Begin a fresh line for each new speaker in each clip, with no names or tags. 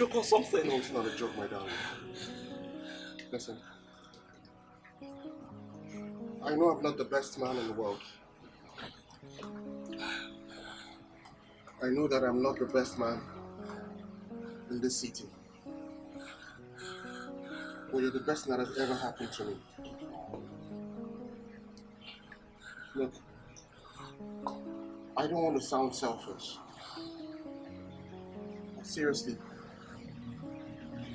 joke or something?
No, it's not a joke, my darling. Listen. I know I'm not the best man in the world. I know that I'm not the best man in this city. But you're the best that has ever happened to me. Look, I don't want to sound selfish. But seriously,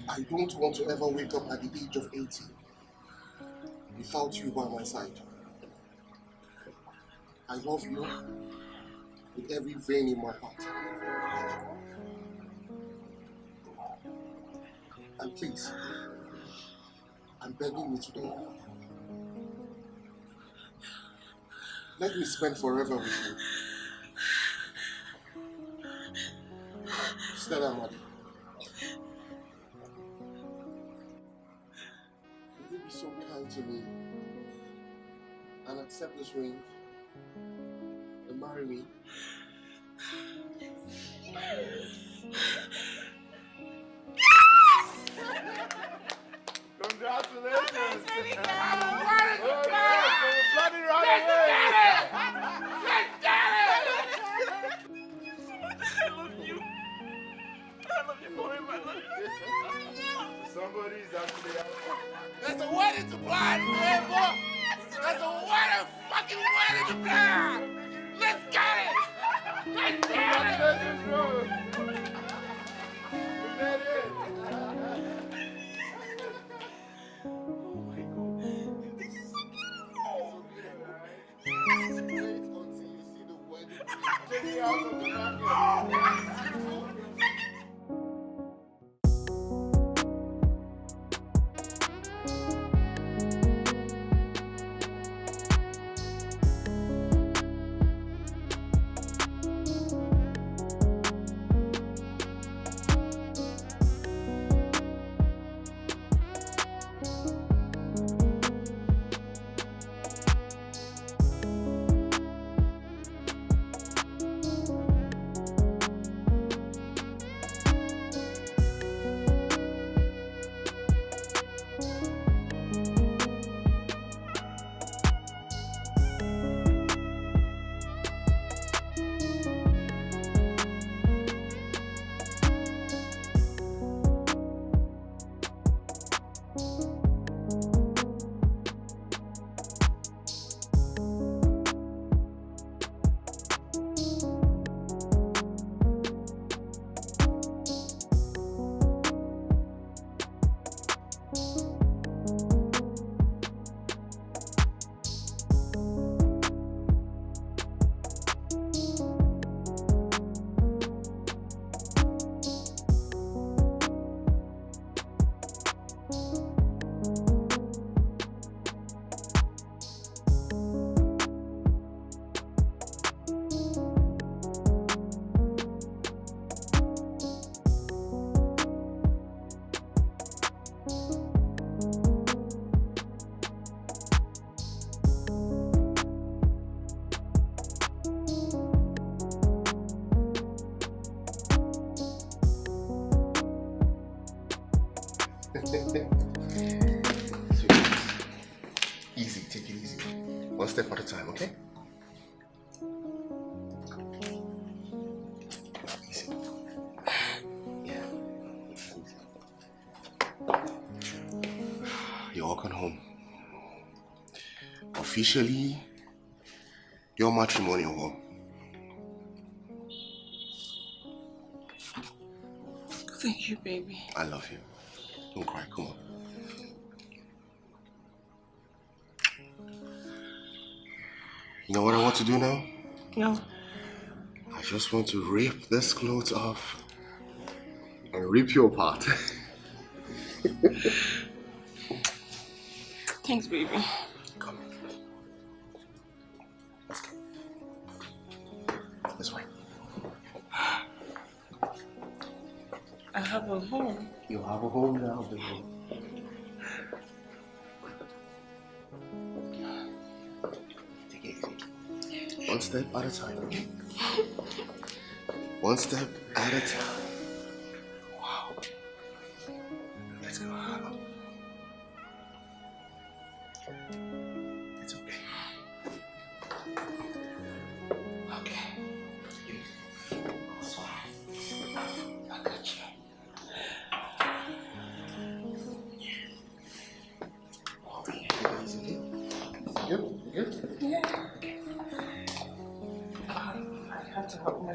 I don't want to ever wake up at the age of 80 without you by my side. I love you with every vein in my heart. And please, I'm begging you today, let me spend forever with you. Stella Madi, would you be so kind to me and accept this ring and marry me?
Congratulations!
Let's get it!
Bloody right away!
Let's get it! I love you. I love you forever. I love you.
Somebody's actually out.
There's a wedding to plan, man, boy. There's a wedding, fucking wedding to plan. Let's get it! Let's get it!
Congratulations, bro! We made it!
Easy, take it easy. One step at a time, okay? Easy. Yeah. You're walking home. Officially, your matrimonial home.
Thank you, baby.
I love you. Don't cry, come on. You know what I want to do now?
No.
I just want to rip this clothes off and rip you apart.
Thanks, baby.
Come. Let's go. This way.
I have a home.
You have a home now, baby. Take it easy. One step at a time, okay? One step at a time. Wow.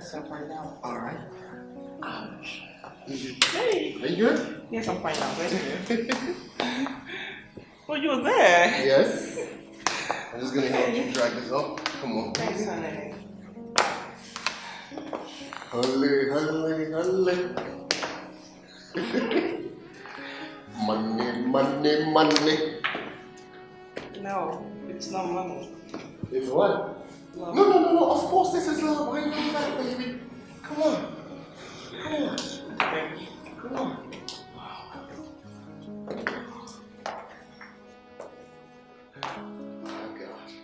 Yes, I'm fine now.
Alright.
Ouch.
Hey! Are you good?
Yes, I'm fine now. Thank you. Oh, you're there?
Yes. I'm just gonna help you drag this up. Come on.
Thanks, honey.
Halle. Money.
No, it's not money.
It's what?
Love.
No. Of course this is love. Why you do that, baby? Come on.
Thank you.
Come on. Oh gosh.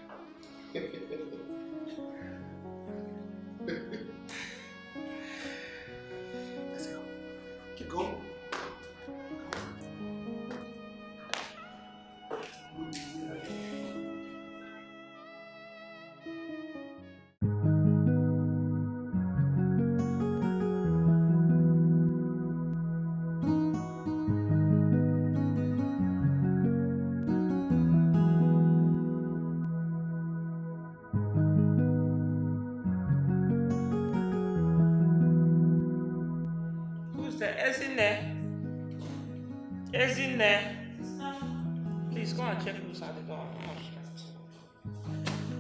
Let's go. Keep going.
Who's there? Is in there? Please go and check who's at the door.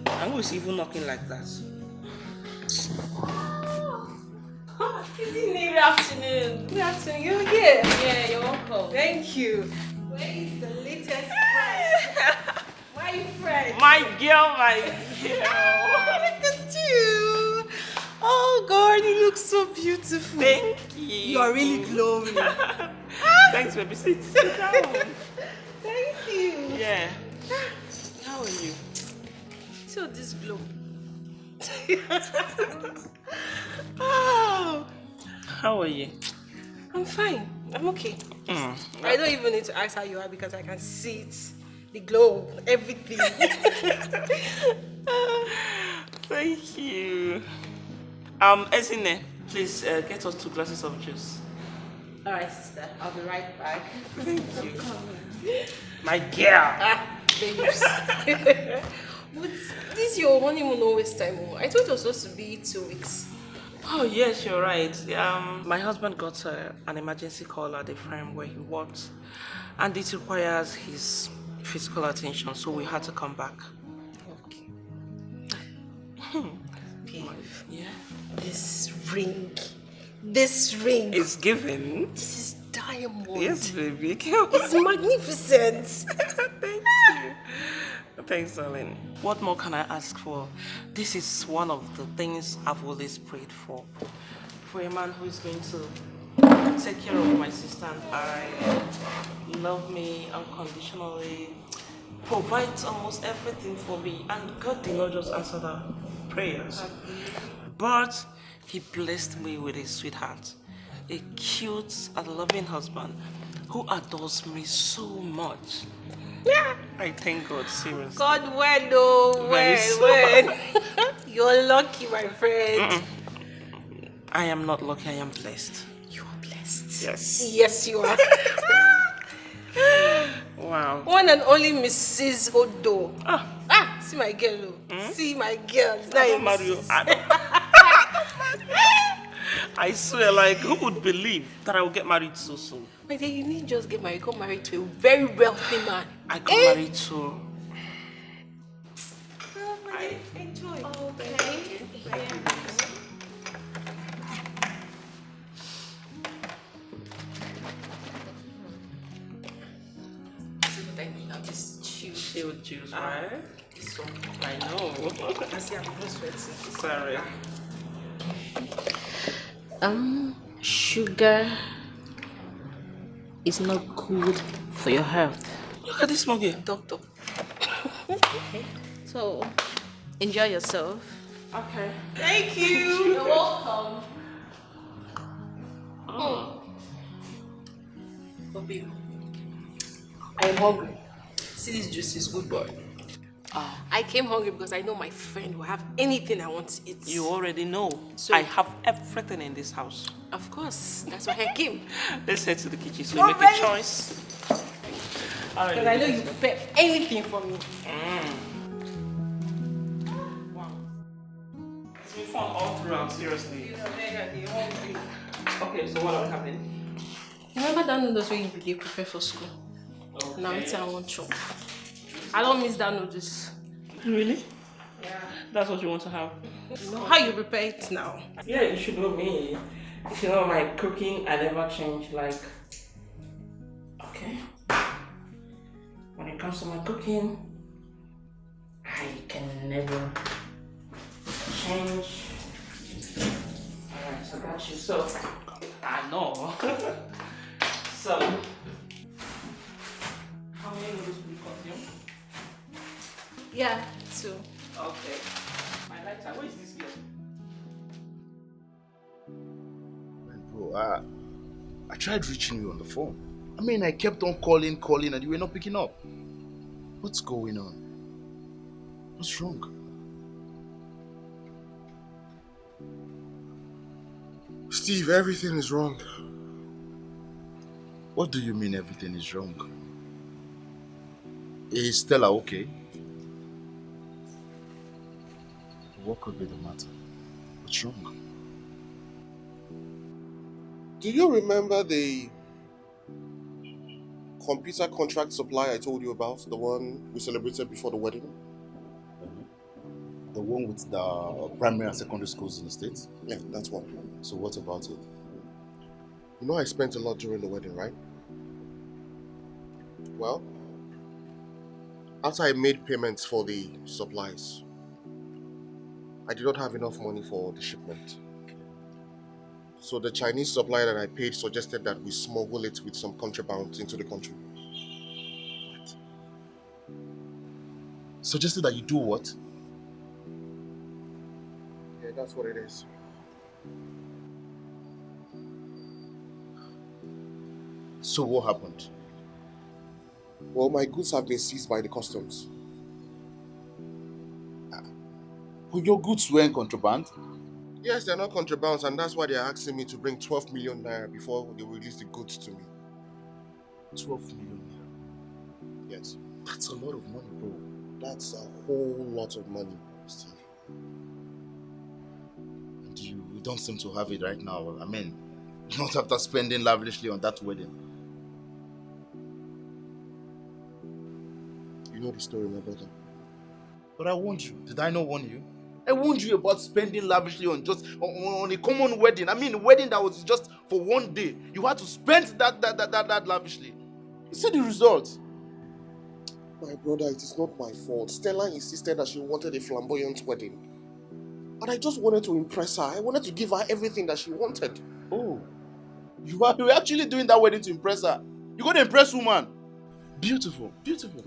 And who is even knocking like that?
Good afternoon. Good afternoon. You're here. Yeah, you're welcome. Thank you. Where is the latest friend? My friend.
My girl.
Look at you. Oh God, you look so beautiful.
Thank you.
You are really glowing.
Thanks, baby. Sit down.
Thank you.
Yeah. How are you?
So this glow. Oh,
How are you?
I'm fine. I'm okay. I don't even need to ask how you are because I can see it. The glow, everything.
Thank you. Esine, please get us 2 glasses of juice.
All right, sister. I'll be right back.
Thank you. My girl.
Babes. But this your honeymoon no waste time. I thought it was supposed to be 2 weeks.
Oh yes, you're right. My husband got an emergency call at the firm where he works, and it requires his physical attention, so we had to come back.
Okay.
Yeah.
This ring.
It's given.
This is diamond.
Yes, baby.
It's magnificent.
Thank you. Thanks, darling. What more can I ask for? This is one of the things I've always prayed for. For a man who is going to take care of my sister and I, love me unconditionally, provides almost everything for me, and God did not just answer the prayers. But he blessed me with a sweetheart, a cute and loving husband who adores me so much.
Yeah.
I thank God, seriously.
God, when, oh, when. You're lucky, my friend.
I am not lucky, I am blessed.
You are blessed.
Yes.
Yes, you are.
Wow.
One and only Mrs. Odo. See my girl. See my girl. It's
I don't
not
marry you.
Mrs.
I swear, like, who would believe that I will get married so soon?
My dear, you need just get married. Got married to a very wealthy man.
I got married to...
Enjoy.
Okay.
Chill juice, right?
This one.
I know.
I see I'm even sweating.
Sorry.
Sugar is not good for your health.
Look at this monkey.
Doctor.
So, enjoy yourself.
Okay.
Thank you.
You're welcome.
But babe, I am hungry. See, this juice is good, boy. I came hungry because I know my friend will have anything I want to eat.
You already know.
So-
I have everything in this house.
Of course, that's why I came.
Let's head to the kitchen so
You're
we make
ready?
a choice.
Because I know you prepare anything for me.
Wow. It's been fun all 3 around, seriously. Okay, so what are we having?
Remember that noodles when you be prepare for school?
Okay.
Now it's I want chop. I don't miss that noodles.
Really?
Yeah.
That's what you want to have?
You know how you prepare it now?
Yeah, you should know me. If you know my cooking, I never change, like... Okay. When it comes to my cooking, I can never change. Alright, so I got you. So, I know. So, how many noodles will you consume?
Yeah, too.
Okay. My lighter, where is this girl?
Bro, I tried reaching you on the phone. I mean, I kept on calling, and you were not picking up. What's going on? What's wrong?
Steve, everything is wrong.
What do you mean everything is wrong? Is Stella okay? What could be the matter? What's wrong?
Do you remember the computer contract supply I told you about? The one we celebrated before the wedding?
The one with the primary and secondary schools in the States?
Yeah, that's one.
So what about it?
You know I spent a lot during the wedding, right? Well, after I made payments for the supplies, I did not have enough money for the shipment. So the Chinese supplier that I paid suggested that we smuggle it with some contraband into the country.
What? Suggested that you do what?
Yeah, that's what it is.
So what happened?
Well, my goods have been seized by the customs.
Well, your goods were in contraband?
Yes, they're not contrabands, and that's why they're asking me to bring 12 million naira before they release the goods to me.
12 million naira?
Yes.
That's a lot of money, bro.
That's a whole lot of money, Steve.
And you don't seem to have it right now. I mean, not after spending lavishly on that wedding.
You know the story, my brother.
But I warned you. Did I not warn you? I warned you about spending lavishly on just on a common wedding. I mean, a wedding that was just for one day. You had to spend that lavishly. You see the result.
My brother, it is not my fault. Stella insisted that she wanted a flamboyant wedding. And I just wanted to impress her. I wanted to give her everything that she wanted.
Oh, you were actually doing that wedding to impress her. You got to impress woman. Beautiful, beautiful.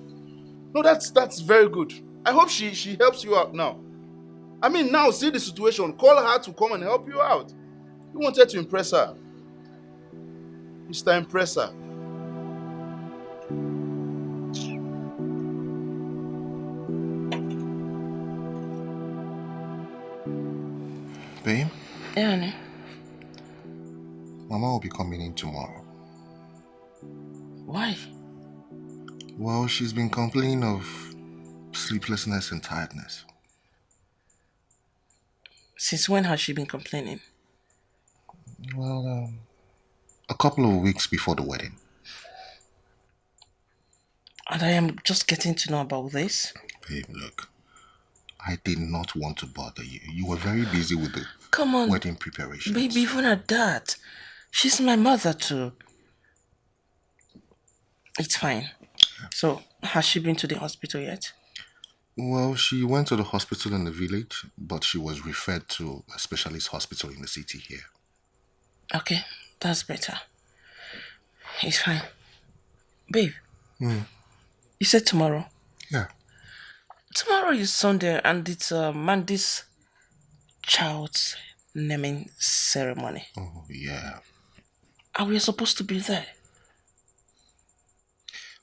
No, that's very good. I hope she helps you out now. I mean, now see the situation. Call her to come and help you out. You wanted to impress her. Mr. Impressor.
Babe?
Yeah, honey.
Mama will be coming in tomorrow.
Why?
Well, she's been complaining of sleeplessness and tiredness.
Since when has she been complaining?
Well, a couple of weeks before the wedding.
And I am just getting to know about this.
Babe, look. I did not want to bother you. You were very busy with the wedding preparations.
Baby, even at that. She's my mother too. It's fine. So, has she been to the hospital yet?
Well, she went to the hospital in the village, but she was referred to a specialist hospital in the city here.
Okay, that's better. It's fine. Babe, you said tomorrow?
Yeah.
Tomorrow is Sunday and it's Mandy's child's naming ceremony.
Oh, yeah.
And we're supposed to be there.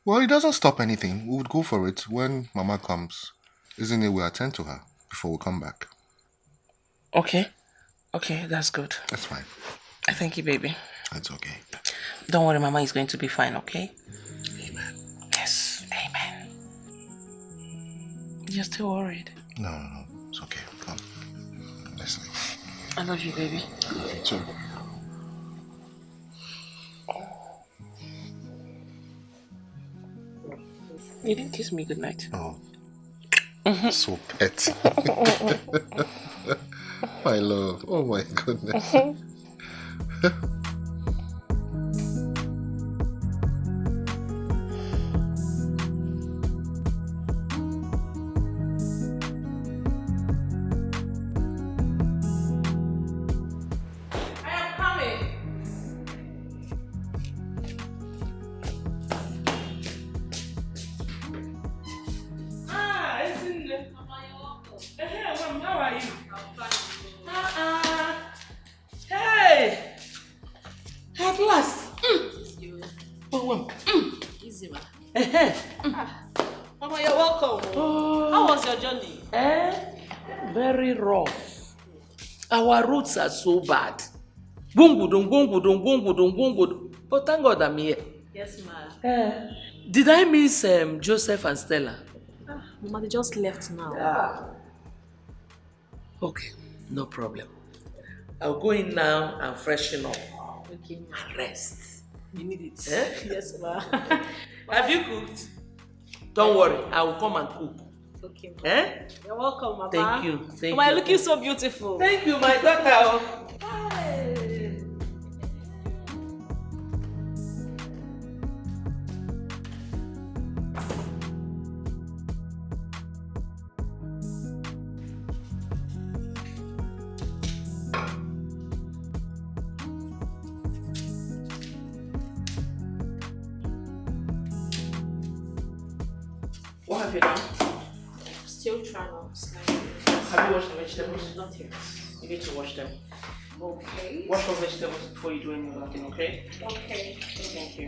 Well, it doesn't stop anything. We would go for it when Mama comes. Isn't it we'll attend to her before we come back?
Okay. Okay, that's good.
That's fine.
Thank you, baby.
That's okay.
Don't worry, Mama is going to be fine, okay?
Amen.
Yes, amen. You're still worried?
No. It's okay. Come. Let's leave.
I love you, baby.
Me too.
You didn't kiss me goodnight.
Oh. So pet. My love. Oh my goodness.
Mama, you're welcome. How was your journey?
Very rough. Our roads are so bad. Boom. But thank God I'm here.
Yes, ma.
Did I miss Joseph and Stella?
Mama, they just left now.
Okay, no problem. I'll go in now and freshen up.
Okay, ma.
And rest.
You need it. Yes, ma.
Have you cooked? Don't worry, I will come and cook.
Okay, ma. You're welcome, Mama.
Thank you.
Mama, you're looking so beautiful.
Thank you, my daughter. What have you done?
Still trying to slide.
Have you washed the vegetables?
Not yet.
You need to wash them.
Okay.
Wash your vegetables before you do any other thing, okay?
Okay.
Thank you.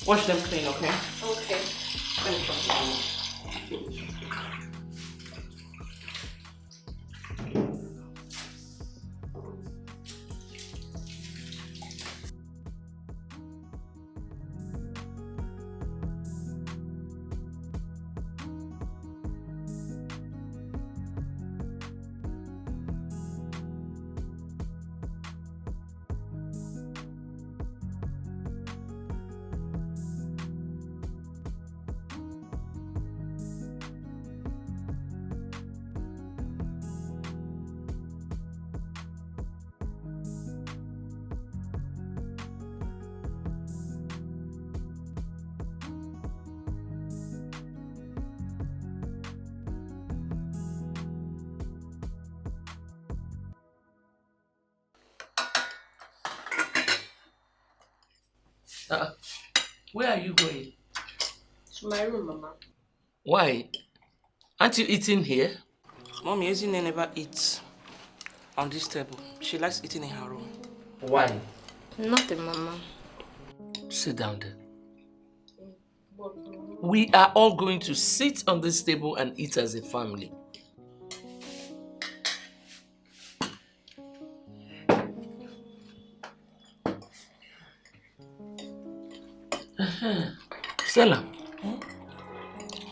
Wash them clean, okay?
Okay.
Where are you going?
To my room, Mama.
Why? Aren't you eating here?
Mommy, Ezinne never eats on this table. She likes eating in her room.
Why?
Nothing, Mama.
Sit down there. We are all going to sit on this table and eat as a family. Stella,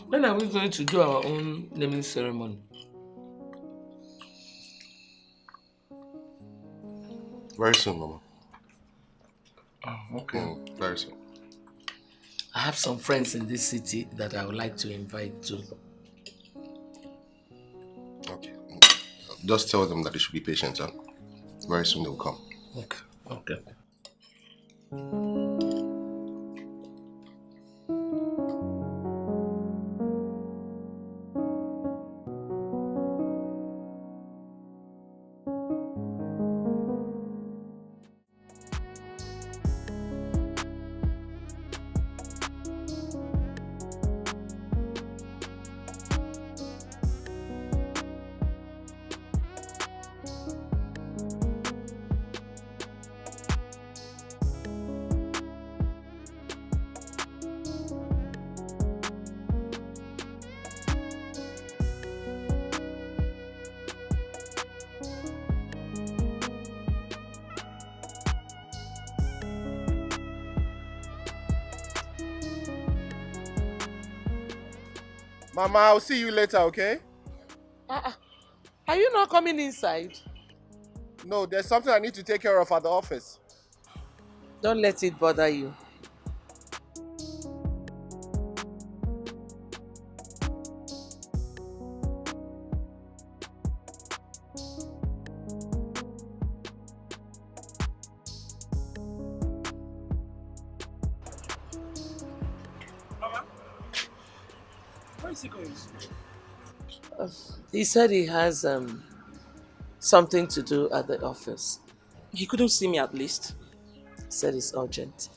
when are we going to do our own naming ceremony?
Very soon, Mama.
Oh, okay.
Very soon.
I have some friends in this city that I would like to invite to.
Okay. Just tell them that they should be patient, huh? Very soon they'll come.
Okay.
Mama, I'll see you later, okay?
Are you not coming inside?
No, there's something I need to take care of at the office.
Don't let it bother you.
Where is he going?
He said he has something to do at the office.
He couldn't see me at least.
He said it's urgent.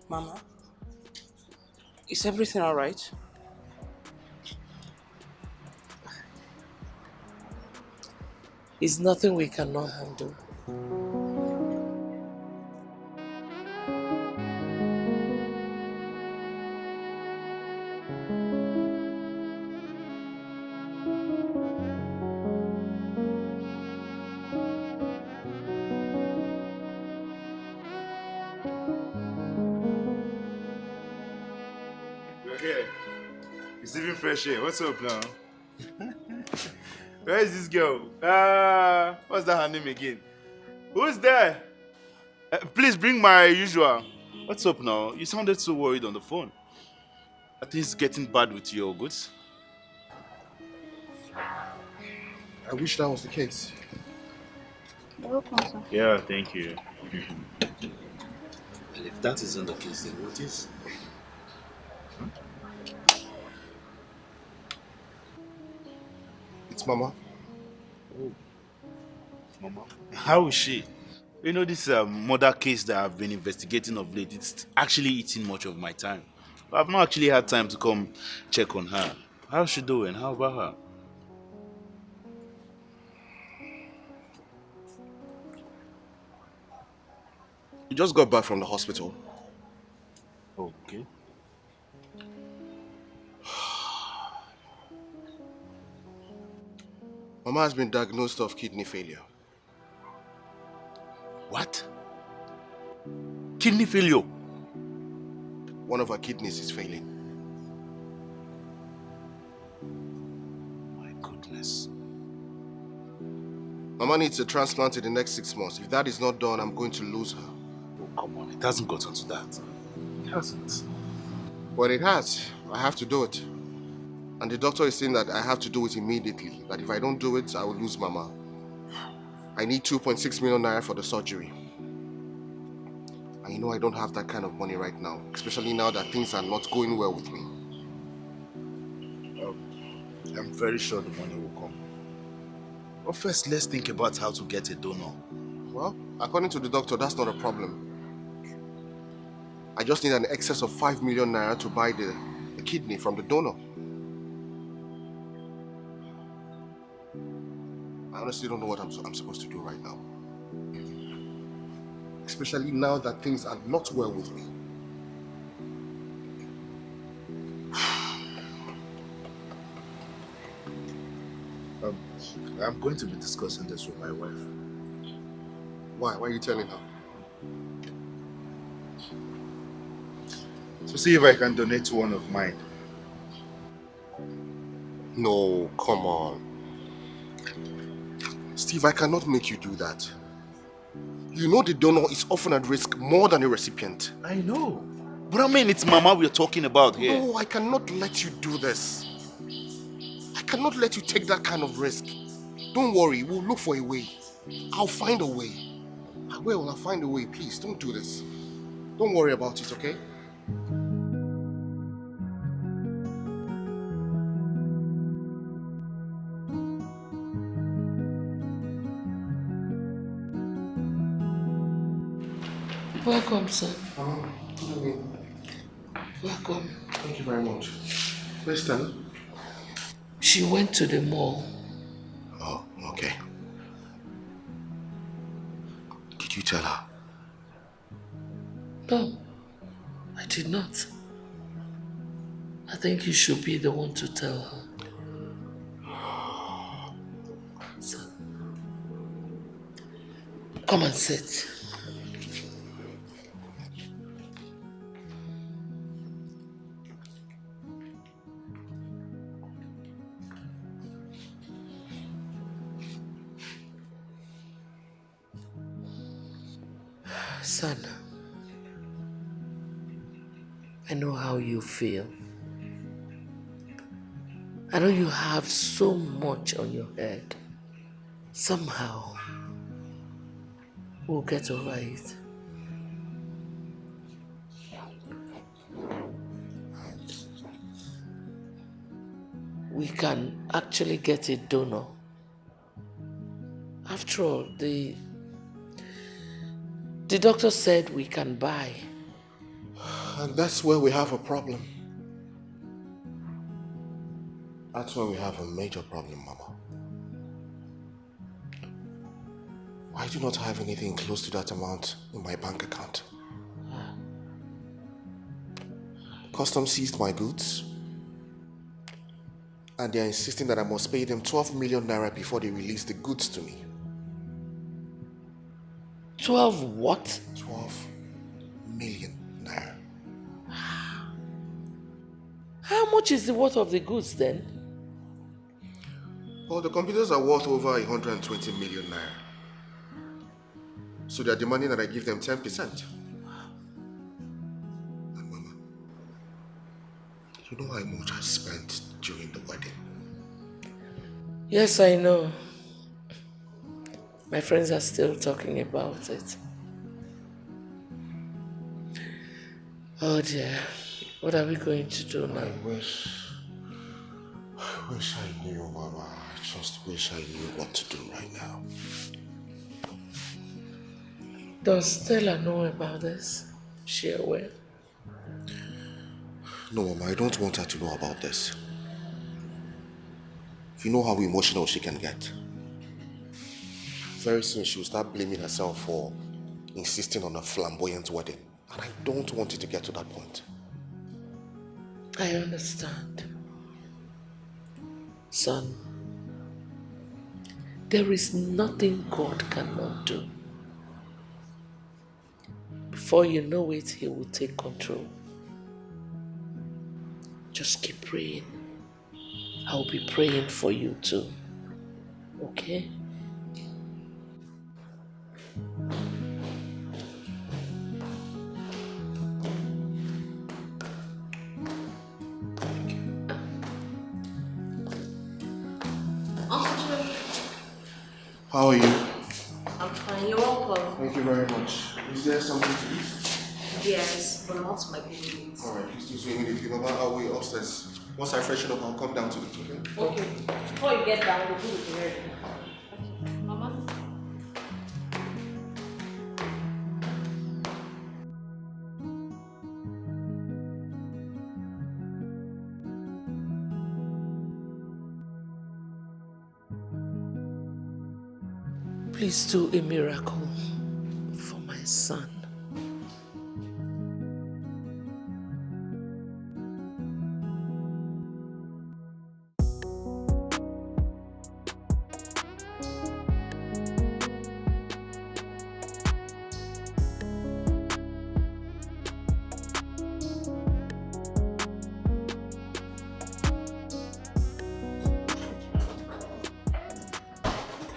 Mama, is everything alright?
It's nothing we cannot handle.
You're here. It's even fresh air. What's up now? Where is this girl? What's that her name again? Who's there? Please bring my usual.
What's up now? You sounded so worried on the phone. Are things getting bad with your goods?
I wish that was the case.
Yeah, thank you. Well, if that isn't the case, then what is?
It's Mama.
Oh, Mama. How is she? You know, this murder case that I've been investigating of late, it's actually eating much of my time. I've not actually had time to come check on her. How's she doing? How about her?
We just got back from the hospital.
Okay.
Mama has been diagnosed of kidney failure.
What? Kidney failure?
One of her kidneys is failing.
My goodness.
Mama needs a transplant in the next 6 months. If that is not done, I'm going to lose her.
Oh, come on. It hasn't gotten to that. It hasn't.
Well, it has. I have to do it. And the doctor is saying that I have to do it immediately. That if I don't do it, I will lose Mama. I need 2.6 million naira for the surgery. And you know I don't have that kind of money right now. Especially now that things are not going well with me.
I'm very sure the money will come. But first, let's think about how to get a donor.
Well, according to the doctor, that's not a problem. I just need an excess of 5 million naira to buy the kidney from the donor. I honestly don't know what I'm supposed to do right now. Especially now that things are not well with me.
I'm going to be discussing this with my wife.
Why? Why are you telling her?
To see if I can donate to one of mine.
No, come on. Steve, I cannot make you do that. You know the donor is often at risk more than the recipient.
I know. But I mean, it's Mama we're talking about here.
No, I cannot let you do this. I cannot let you take that kind of risk. Don't worry, we'll look for a way. I'll find a way. I will, I'll find a way. Please, don't do this. Don't worry about it, okay?
Welcome, sir.
Good evening.
Welcome.
Thank you very much. Where's Stella?
She went to the mall.
Oh, okay. Did you tell her?
No, I did not. I think you should be the one to tell her. So, come and sit. Son, I know how you feel. I know you have so much on your head. Somehow, we'll get over it. We can actually get a donor. After all, the doctor said we can buy.
And that's where we have a problem. That's where we have a major problem, Mama. I do not have anything close to that amount in my bank account. Customs seized my goods, and they are insisting that I must pay them 12 million naira before they release the goods to me.
12 what?
12 million naira.
How much is the worth of the goods then?
Well, the computers are worth over 120 million naira. So they are demanding that I give them 10%. And Mama, you know how much I spent during the wedding?
Yes, I know. My friends are still talking about it. Oh dear, what are we going to do now?
I wish I knew, Mama. I just wish I knew what to do right now.
Does Stella know about this? She aware?
No, Mama, I don't want her to know about this. You know how emotional she can get. Very soon she will start blaming herself for insisting on a flamboyant wedding. And I don't want it to get to that point.
I understand. Son, there is nothing God cannot do. Before you know it, He will take control. Just keep praying. I'll be praying for you too. Okay?
How are you?
I'm fine, you're welcome.
Thank you very much. Is there something to eat?
Yes, but not my baby.
Alright, please do so immediately. Mama, I'll wait upstairs. Once I freshen up, I'll come down to it, okay?
Okay. Before you get down, the food will be ready. Mama?
Please do a miracle for my son.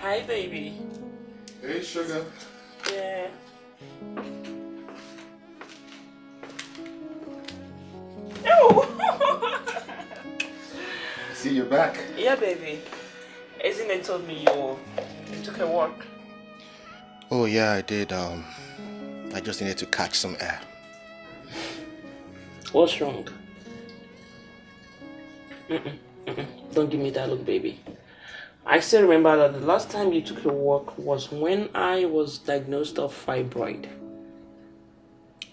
Hi, baby.
Hey, sugar.
Yeah.
See you back.
Yeah, baby. Isn't it told me you took a walk?
Oh yeah, I did. I just needed to catch some air.
What's wrong? Don't give me that look, baby. I still remember that the last time you took a walk was when I was diagnosed of fibroid.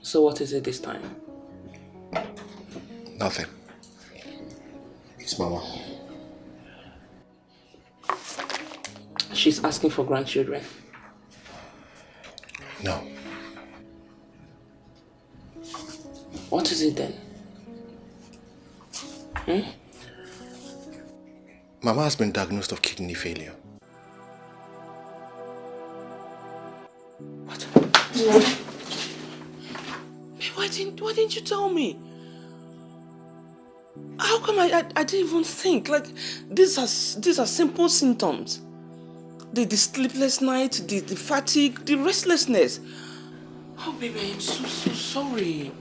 So what is it this time?
Nothing. It's Mama.
She's asking for grandchildren.
No.
What is it then?
Mama has been diagnosed of kidney failure.
What? Why didn't you tell me? How come I didn't even think? Like, these are simple symptoms. The sleepless night, the fatigue, the restlessness.
Oh, baby, I'm so sorry.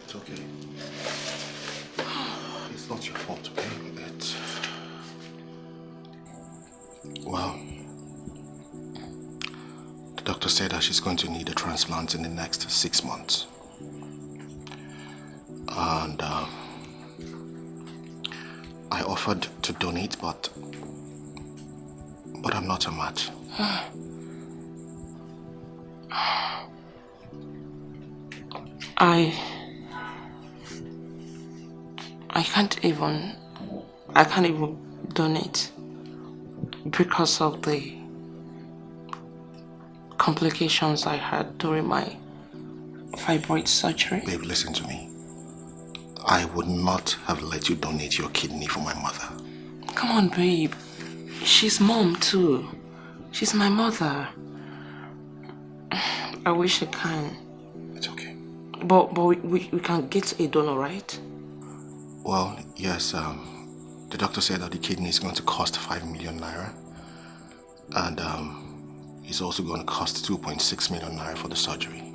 It's okay. It's not your fault, okay? Well, the doctor said that she's going to need a transplant in the next 6 months. And I offered to donate, but I'm not a match.
I can't even donate because of the complications I had during my fibroid surgery.
Babe, listen to me. I would not have let you donate your kidney for my mother.
Come on, babe. She's mom too. She's my mother. I wish I can.
It's okay.
But we can get a donor, right?
Well, yes. The doctor said that the kidney is going to cost 5 million naira. And it's also going to cost 2.6 million naira for the surgery.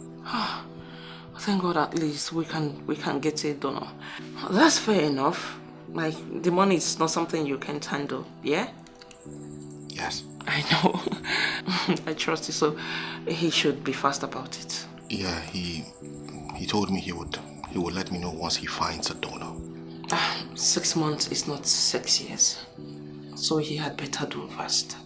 Thank God at least we can get a donor. That's fair enough. Like, the money is not something you can't handle, yeah?
Yes.
I know. I trust you, so he should be fast about it.
Yeah, he told me he would let me know once he finds a donor.
6 months is not 6 years. So he had better do fast.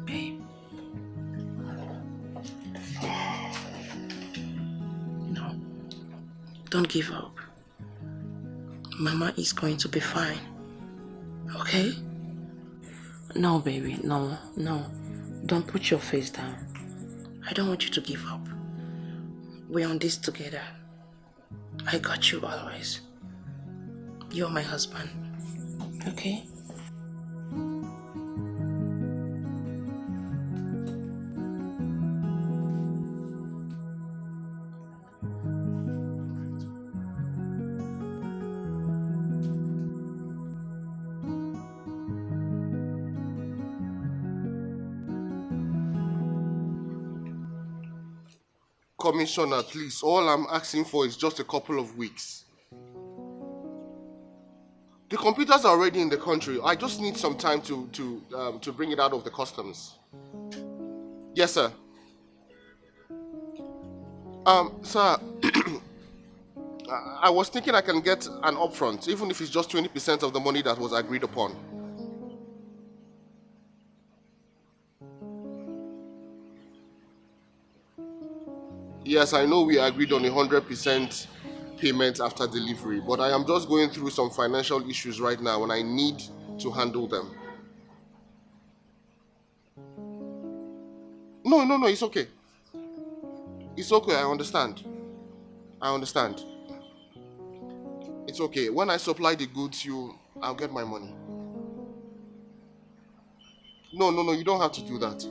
Babe. No. Don't give up. Mama is going to be fine. Okay? No, baby. No. Don't put your face down. I don't want you to give up. We're on this together. I got you always. You're my husband. Okay?
Commissioner, please, all I'm asking for is just a couple of weeks. The computers are already in the country. I just need some time to bring it out of the customs. Yes, sir. Sir, I was thinking I can get an upfront, even if it's just 20% of the money that was agreed upon. Yes, I know we agreed on 100% payment after delivery, but I am just going through some financial issues right now and I need to handle them. No, it's okay. It's okay, I understand. It's okay. When I supply the goods, I'll get my money. No, you don't have to do that.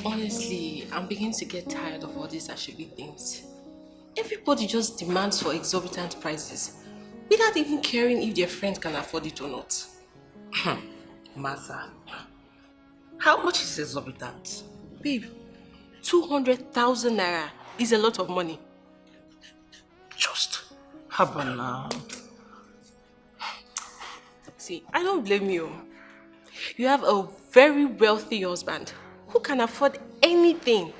Honestly, I'm beginning to get tired of all these Ashebi things. Everybody just demands for exorbitant prices without even caring if their friend can afford it or not.
Martha, how much is exorbitant?
Babe, 200,000 naira is a lot of money.
Just how about now?
See, I don't blame you. You have a very wealthy husband who can afford anything.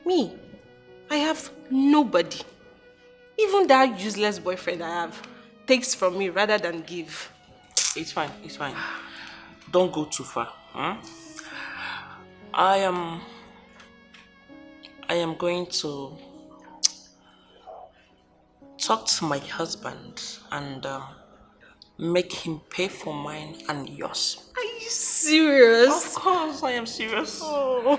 Me, I have nobody. Even that useless boyfriend I have takes from me rather than give.
It's fine. Don't go too far. Huh? I am going to talk to my husband and make him pay for mine and yours.
Are you serious?
Of course, I am serious.
Oh.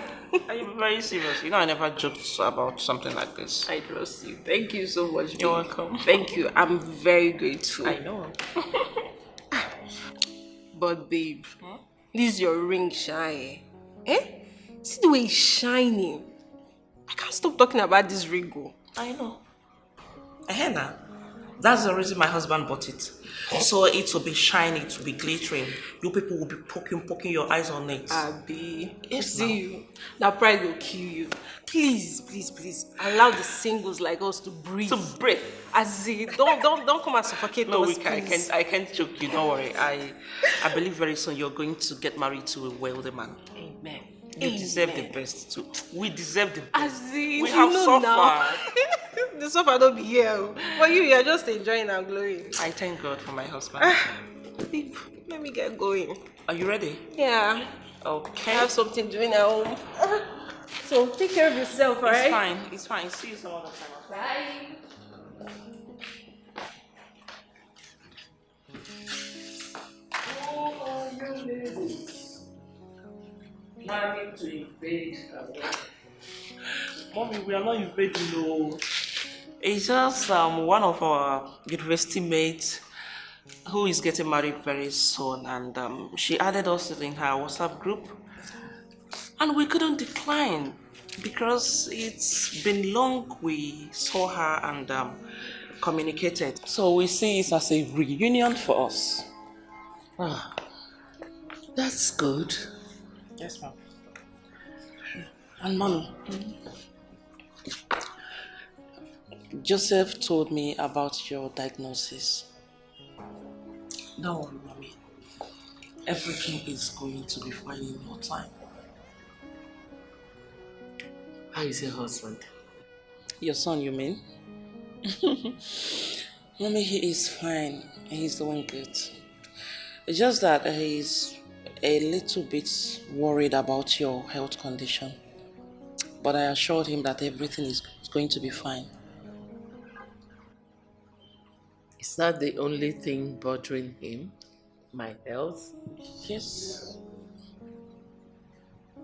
Are you very serious? You know I never joked about something like this.
I trust you. Thank you so much.
You're
babe.
welcome.
Thank you. I'm very grateful.
I know.
But babe, this is your ring shine. Eh? See the way it's shining. I can't stop talking about this ring. Oh.
I know. Now. That's the reason my husband bought it. So it will be shiny, it will be glittering. You people will be poking your eyes on it.
Abi,
Yes,
see you. That pride will kill you. Please, allow the singles like us to breathe.
To breathe.
As in, don't come and suffocate
No,
us,
we can,
please.
I can't joke you. Don't worry. I believe very soon you're going to get married to a wealthy man.
Amen.
You deserve the best too. We deserve the best.
As in,
We have suffered.
now. The suffer don't be here. But you're just enjoying and glowing.
I thank God for my husband.
Babe, let me get going.
Are you ready?
Yeah.
Okay.
I have something doing at home. So take care of yourself, alright?
It's fine. See you some other time.
Bye.
Planning to invade
Mommy, we are not invading, no. It's just one of our university mates who is getting married very soon, and she added us in her WhatsApp group, and we couldn't decline because it's been long we saw her and communicated. So we see it as a reunion for us.
Ah, that's good.
Yes, ma'am. And mommy, Joseph told me about your diagnosis. Don't worry, mommy. Everything is going to be fine in no time.
How is your husband?
Your son, you mean? Mommy, he is fine. He's doing good. It's just that he's a little bit worried about your health condition. But I assured him that everything is going to be fine.
Is that the only thing bothering him? My health?
Yes.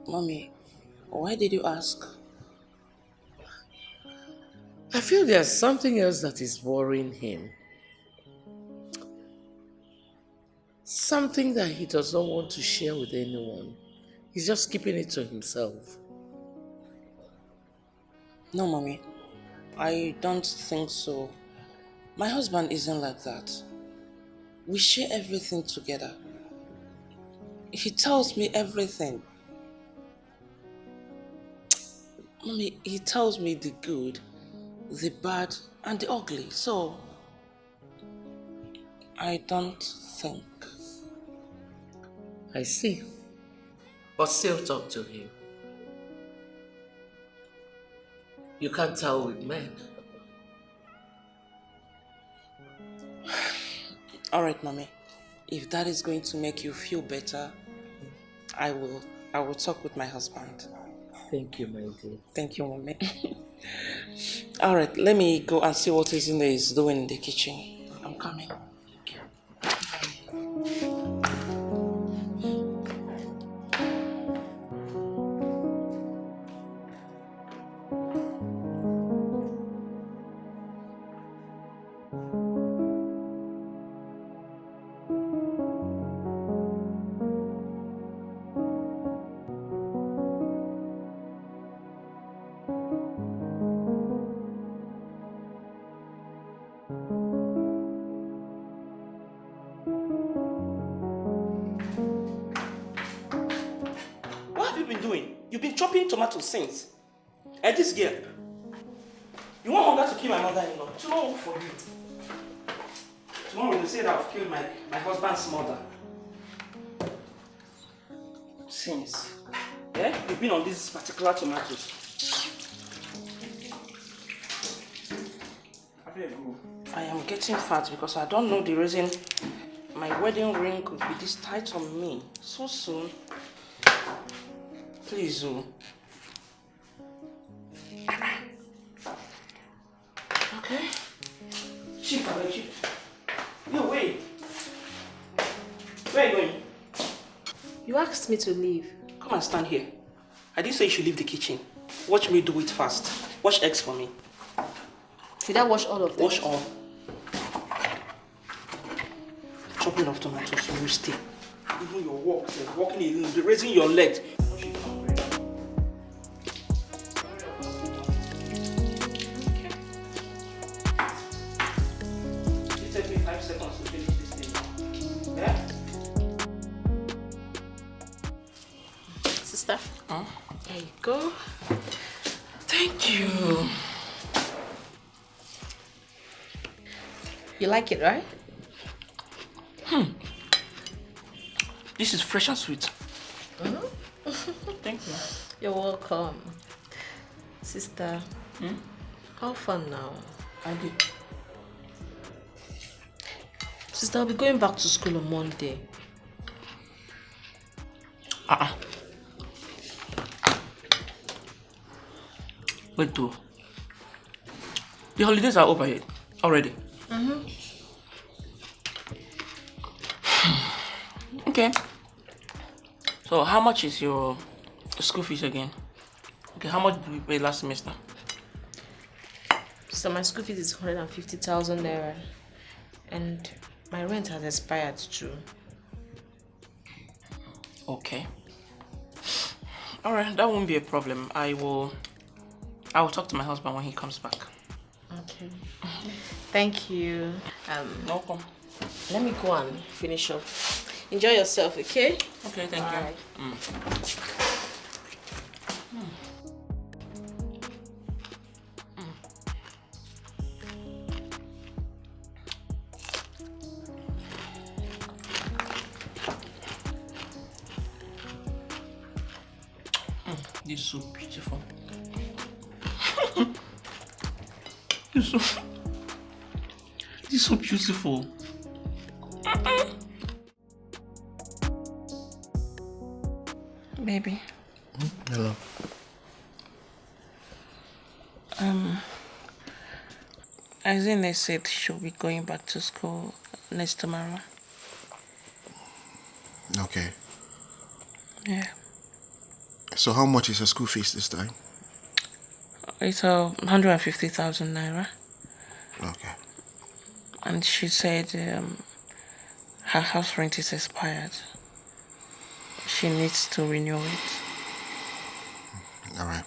Mommy, why did you ask?
I feel there's something else that is worrying him. Something that he does not want to share with anyone. He's just keeping it to himself.
No, Mommy. I don't think so. My husband isn't like that. We share everything together. He tells me everything. Mommy, he tells me the good, the bad, and the ugly. So, I don't think.
I see. But still talk to him. You can't tell with men.
All right, Mommy. If that is going to make you feel better, I will talk with my husband.
Thank you, my dear.
Thank you, Mommy. All right, let me go and see what Izine is doing in the kitchen. I'm coming. Thank you. You've been chopping tomatoes since. And this girl, you want hunger to kill my mother-in-law? Tomorrow for you. Tomorrow you say that I've killed my husband's mother. Since. Yeah? You've been on these particular tomatoes. I am getting fat because I don't know the reason my wedding ring could be this tight on me so soon. Please, Okay. Chief. Yo, wait. Where are you going?
You asked me to leave.
Come and stand here. I didn't say you should leave the kitchen. Watch me do it fast. Wash eggs for me.
Should I wash all of them?
Wash all. Chopping of tomatoes, you will stay. Even your walk, walking alone, raising your legs. It takes me 5 seconds to finish this thing. Yeah?
Sister,
Huh?
there you go.
Thank you.
You like it, right?
This is fresh and sweet. Thank you.
You're welcome. Sister, how fun now?
I did.
Sister, I'll be going back to school on Monday.
Wait, though. The holidays are over yet already. Okay. So how much is your school fees again? Okay, how much did we pay last semester?
So my school fees is 150,000 naira, and my rent has expired too.
Okay. All right, that won't be a problem. I will talk to my husband when he comes back.
Okay. Thank you.
No problem.
Let me go and finish up. Enjoy yourself, okay?
Okay, thank
Bye.
you. This is so beautiful. This is so beautiful. Baby.
Hello.
Azine said she'll be going back to school next tomorrow.
Okay.
Yeah.
So how much is her school fees this time?
It's 150,000 naira.
Okay.
And she said her house rent is expired. She needs to renew it.
All right.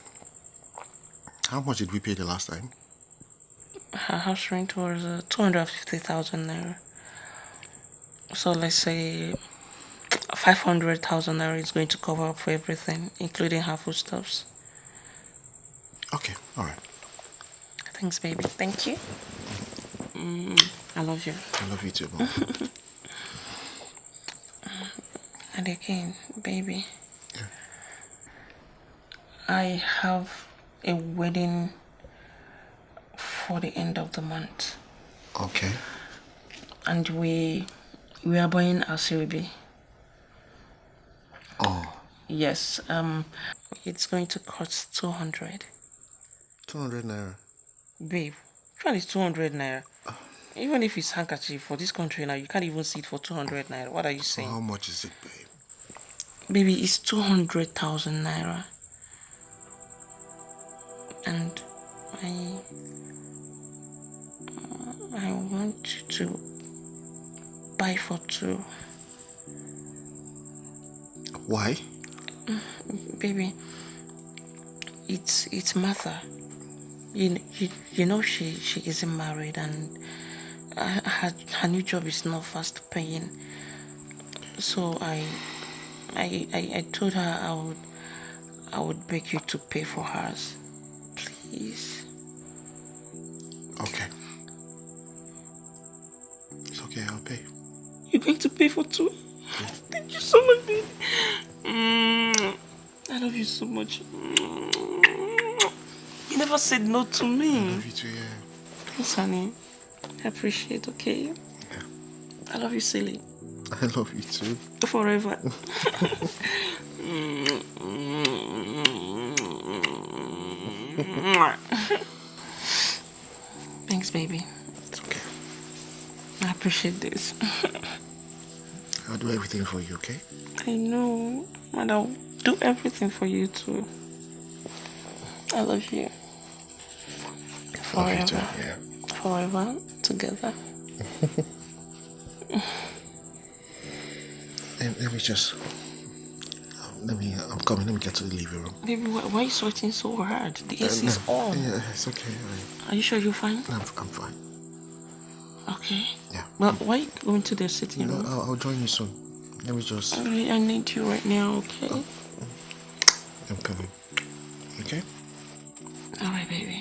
How much did we pay the last time?
Her house rent was 250,000 naira. So let's say 500,000 naira is going to cover up for everything, including her foodstuffs.
Okay, all right.
Thanks, baby. Thank you. I love you.
I love you too, Mom.
And again, baby.
Yeah.
I have a wedding for the end of the month.
Okay.
And we are buying our baby.
Oh.
Yes. It's going to cost 200.
200 naira.
Babe, which one is 200 naira? Even if it's handkerchief for this country now, you can't even see it for 200 naira. What are you saying?
How much is it, babe?
Baby, it's 200,000 naira. And I want you to buy for 2.
Why?
Baby, it's Martha. You know she isn't married, and her new job is not fast paying. So I told her I would beg you to pay for hers, please.
Okay. It's okay, I'll pay.
You're going to pay for 2? Yeah. Thank you so much, baby. I love you so much. You never said no to me.
I love you too, yeah.
Thanks, honey. I appreciate, okay?
Yeah.
I love you, silly.
I love you too.
Forever. Thanks, baby.
It's okay.
I appreciate this.
I'll do everything for you, okay?
I know. And I'll do everything for you too. I love you.
Love you too,
Forever.
yeah.
Forever together.
Let me just... I'm coming. Let me get to the living room.
Baby, why are you sweating so hard? The AC is
No,
on.
Yeah, it's okay.
Are you sure you're fine?
I'm fine.
Okay.
Yeah.
Well, why are you going to the sitting room?
I'll join you soon. Let me just...
I need you right now, okay?
I'm coming. Okay?
Alright, baby.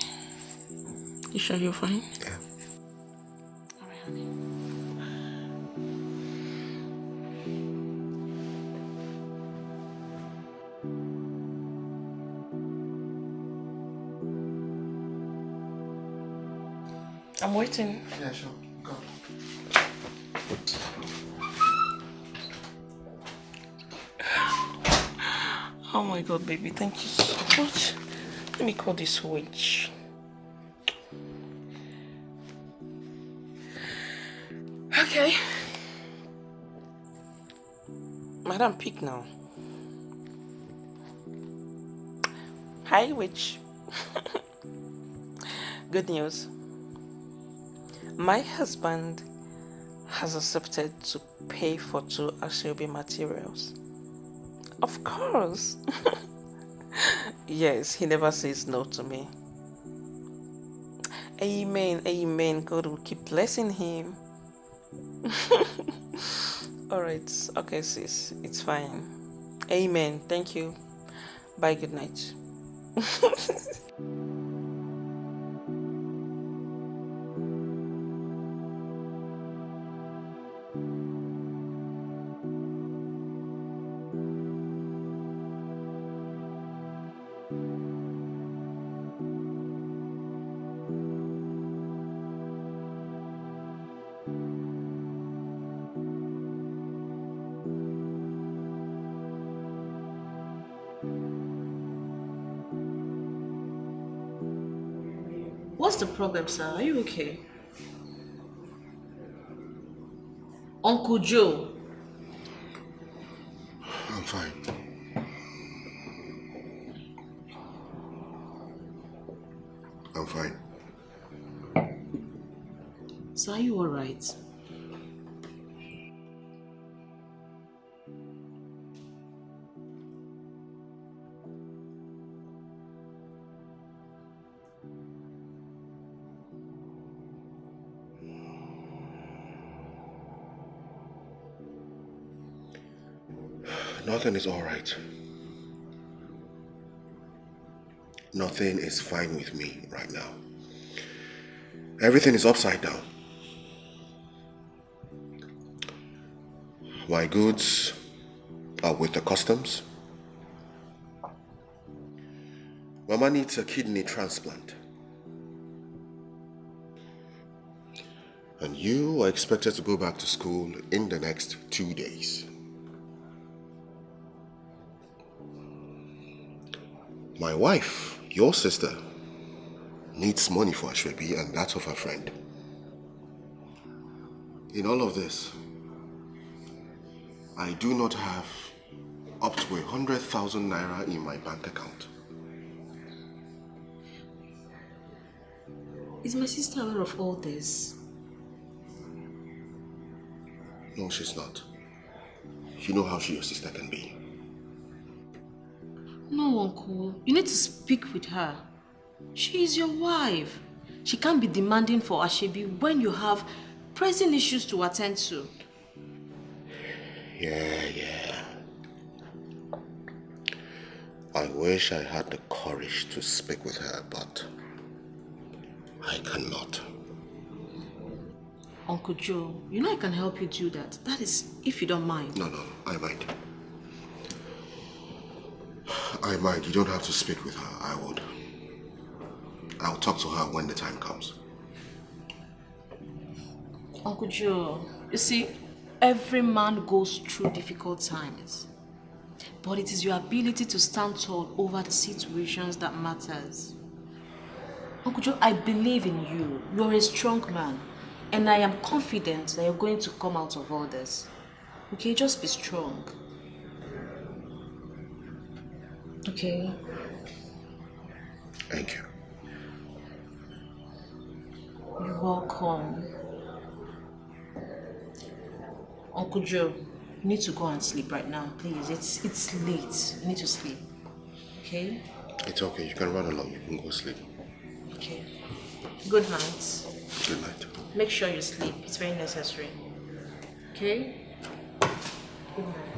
You sure you're fine?
Yeah.
Alright, honey. I'm waiting.
Yeah, sure. Go.
Oh my god, baby, thank you so much. Let me call this witch. Okay. Madam, pick now. Hi, witch. Good news. My husband has accepted to pay for 2 Asoebi materials. Of course. Yes, he never says no to me. Amen, amen. God will keep blessing him. Alright, okay sis, it's fine. Amen, thank you. Bye, good night.
What's the problem, sir? Are you okay? Uncle Joe.
I'm fine. I'm fine.
So are you alright?
Nothing is all right. Nothing is fine with me right now. Everything is upside down. My goods are with the customs. Mama needs a kidney transplant. And you are expected to go back to school in the next 2 days. My wife, your sister, needs money for Asoebi and that of her friend. In all of this, I do not have up to 100,000 naira in my bank account.
Is my sister aware of all this?
No, she's not. You know how your sister can be.
No, Uncle. You need to speak with her. She is your wife. She can't be demanding for Asoebi when you have pressing issues to attend to.
Yeah. I wish I had the courage to speak with her, but I cannot.
Uncle Joe, you know I can help you do that. That is, if you don't mind.
No, I mind. I mind. You don't have to speak with her. I would. I'll talk to her when the time comes.
Uncle Joe, you see, every man goes through difficult times. But it is your ability to stand tall over the situations that matters. Uncle Joe, I believe in you. You're a strong man. And I am confident that you're going to come out of all this. Okay, just be strong. Okay.
Thank you.
You're welcome. Uncle Joe, you need to go and sleep right now, please. It's late. You need to sleep. Okay?
It's okay. You can run along. You can go sleep.
Okay. Good night.
Good night.
Make sure you sleep. It's very necessary. Okay? Good night.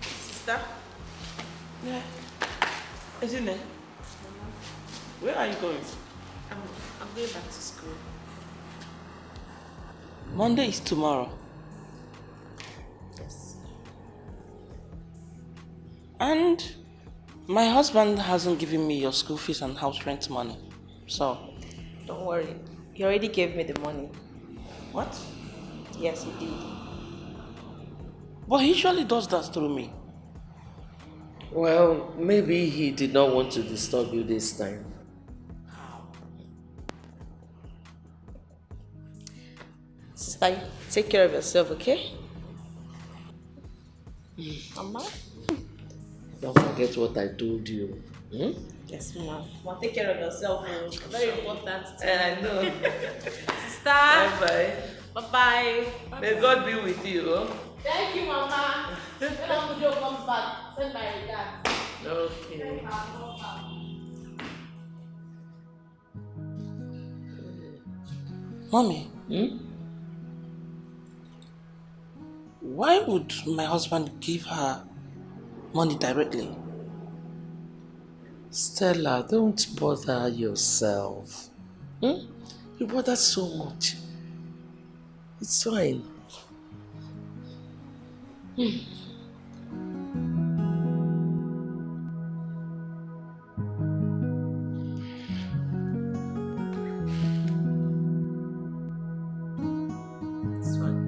Sister? Yeah. Isn't it? Where are you going?
I'm going back to school.
Monday is tomorrow.
Yes.
And my husband hasn't given me your school fees and house rent money. So,
Don't worry. He already gave me the money.
what?
Yes, he did.
But he usually does that through me.
Well, maybe he did not want to disturb you this time.
Sister, take care of yourself, okay? Mama?
Don't forget what I told you. Hmm?
Yes, Mama. Well, take care of yourself. Very important.
I know.
Sister.
Bye-bye.
Bye-bye.
May God be with you. Huh?
Thank you, Mama. When Uncle Joe comes back, send my regards.
Okay.
Mommy,
Hmm?
why would my husband give her money directly?
Stella, don't bother yourself. Hmm? You bother so much. It's fine. It's fine.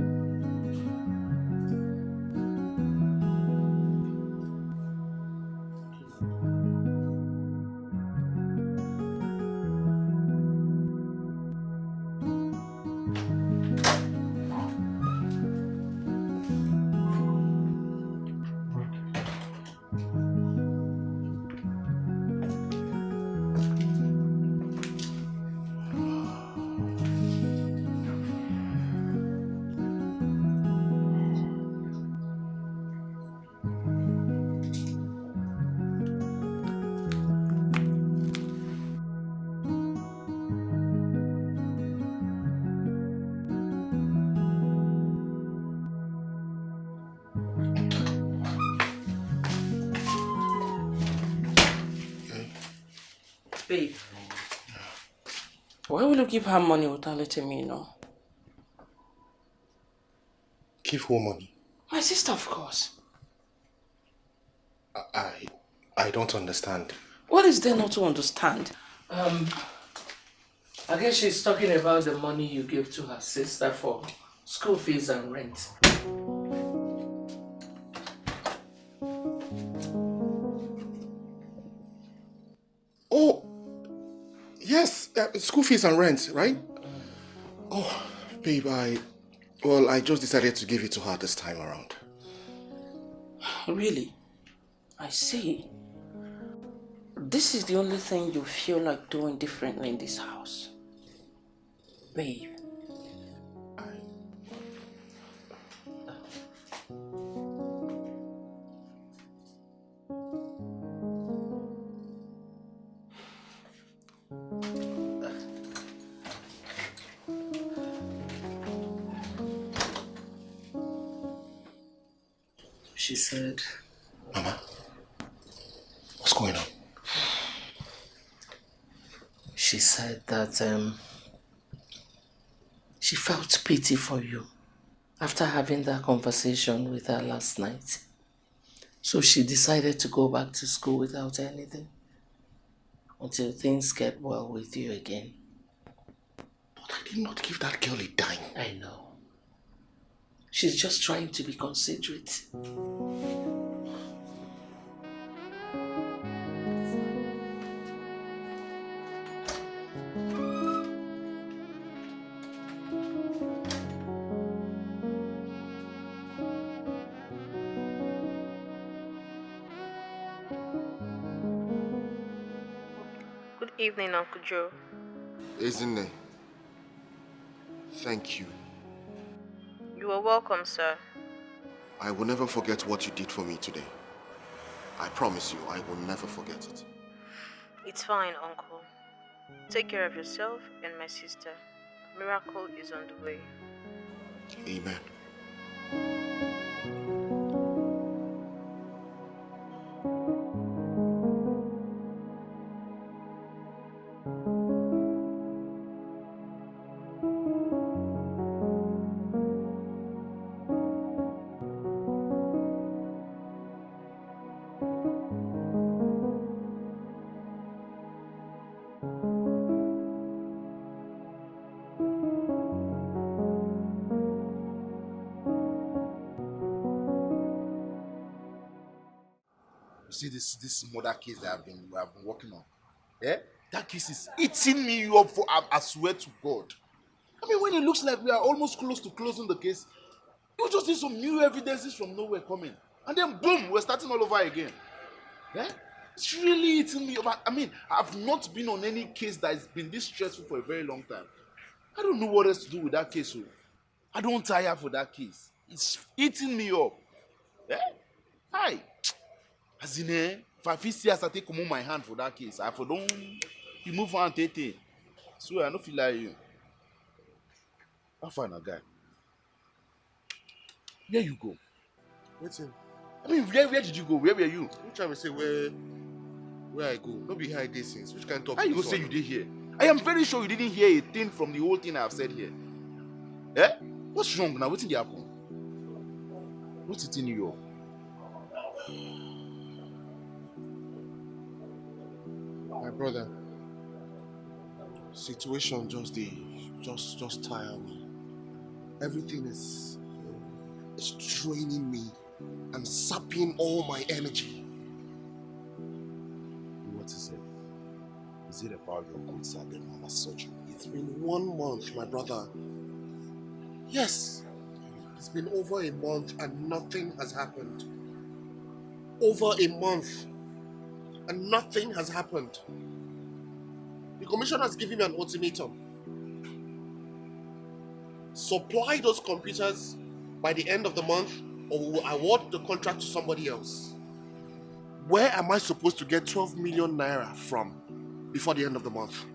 Babe, why will you give her money without letting me know?
Give who money?
My sister, of course.
I don't understand.
What is there not to understand?
I guess she's talking about the money you gave to her sister for school fees and rent.
Oh, yes, school fees and rent, right? Oh, babe, I just decided to give it to her this time around.
Really? I see. This is the only thing you feel like doing differently in this house. Babe.
She said...
Mama, what's going on?
She said that she felt pity for you after having that conversation with her last night. So she decided to go back to school without anything until things get well with you again.
But I did not give that girl a dime.
I know. She's just trying to be considerate.
Good evening, Uncle Joe.
Isn't it? Thank you.
You are welcome, sir.
I will never forget what you did for me today. I promise you, I will never forget it.
It's fine, Uncle. Take care of yourself and my sister. Miracle is on the way.
Amen.
You see this murder case that we have been working on. Yeah? That case is eating me up for I swear to God. I mean, when it looks like we are almost close to closing the case, you just need some new evidences from nowhere coming. And then boom, we're starting all over again. Yeah? It's really eating me up. I mean, I've not been on any case that has been this stressful for a very long time. I don't know what else to do with that case. So I don't tire for that case. It's eating me up. Yeah? Hi. As in, if I feel serious, I take my hand for that case. I for don't remove one tete. So I don't feel like you. I'll find a guy. Where you go?
Waiting.
I mean, where did you go? Where were you?
You trying to say where I go? Not be high distance. Which kind of talk?
How you go say you did here? I am very sure you didn't hear a thing from the whole thing I have said here. Eh? What's wrong now? What's in the happen? What's it in New York?
My brother, situation just tire me. Everything is draining me and sapping all my energy.
What is it? Is it about your good side and mama's surgery?
It's been 1 month, my brother. Yes, it's been over a month and nothing has happened. Over a month and nothing has happened. The commissioner has given me an ultimatum. Supply those computers by the end of the month or we will award the contract to somebody else. Where am I supposed to get 12 million naira from before the end of the month?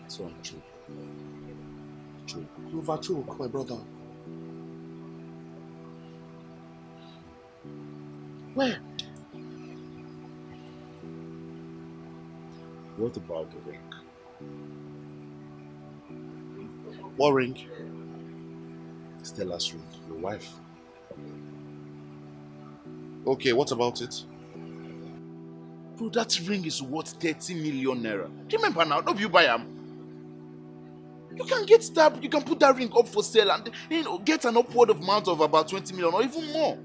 So true. True.
Overchoke, my brother. Where?
What about the ring?
What ring?
Stella's ring, your wife.
Okay, what about it?
Bro, that ring is worth 30 million naira. Do you remember now? Don't you buy them? You can get that, you can put that ring up for sale and get an upward amount of about 20 million or even more.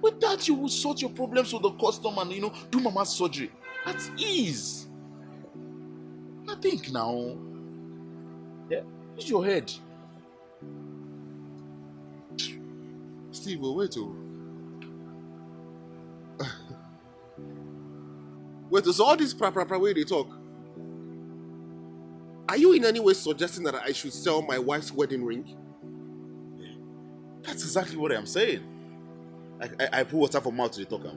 With that, you will sort your problems with the customer and do mama's surgery at ease. I think now. Yeah, use your head.
Steve, wait. Wait, so all this way they talk. Are you in any way suggesting that I should sell my wife's wedding ring?
That's exactly what I'm saying. I put water for mouth to the talker.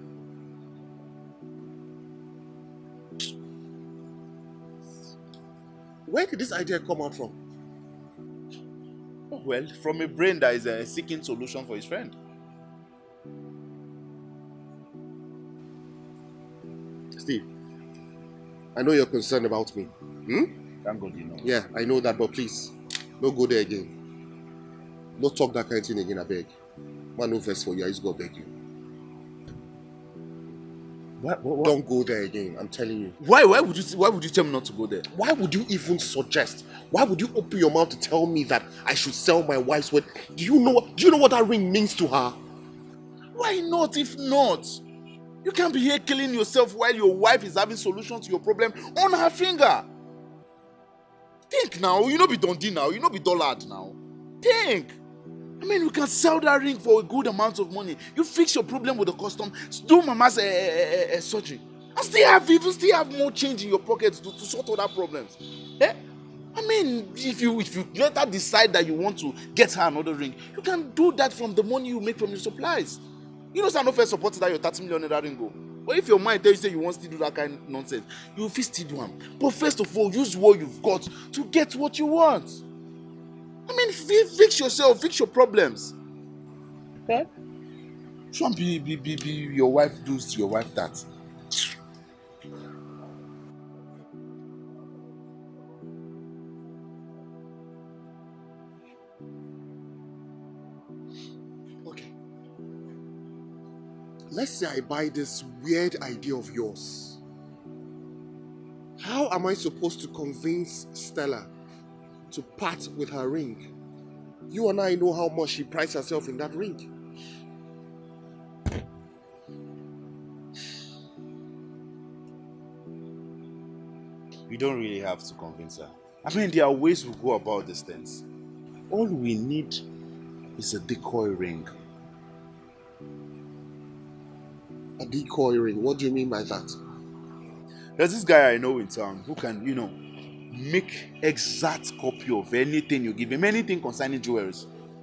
Where did this idea come out from?
Well, from a brain that is seeking solution for his friend.
Steve, I know you're concerned about me.
Thank God you know.
Yeah, I know that, but please, don't go there again. Don't talk that kind of thing again, I beg. Man, no verse for you, I just go beg you.
What?
Don't go there again, I'm telling you.
Why would you tell me not to go there?
Why would you even suggest? Why would you open your mouth to tell me that I should sell my wife's wedding? Do you know what that ring means to her?
Why not if not? You can't be here killing yourself while your wife is having solutions to your problem on her finger. Think now, you know be Dundee now, you know be Dollard now. Think. I mean, you can sell that ring for a good amount of money. You fix your problem with the custom, do mama's surgery, and still have more change in your pocket to sort other problems. Eh? I mean, if you later decide that you want to get her another ring, you can do that from the money you make from your supplies. You know, no first supported that your 30 million ring go. But if your mind tells you say you want to do that kind of nonsense, you will still do them. But first of all, use what you've got to get what you want. I mean, fix yourself, fix your problems. Eh? Shouldn't be your wife does to your wife that.
Okay. Let's say I buy this weird idea of yours. How am I supposed to convince Stella to part with her ring? You and I know how much she prides herself in that ring.
We don't really have to convince her. I mean, there are ways we go about these things. All we need is a decoy ring.
A decoy ring? What do you mean by that?
There's this guy I know in town who can, make exact copy of anything you give him, anything concerning jewelry.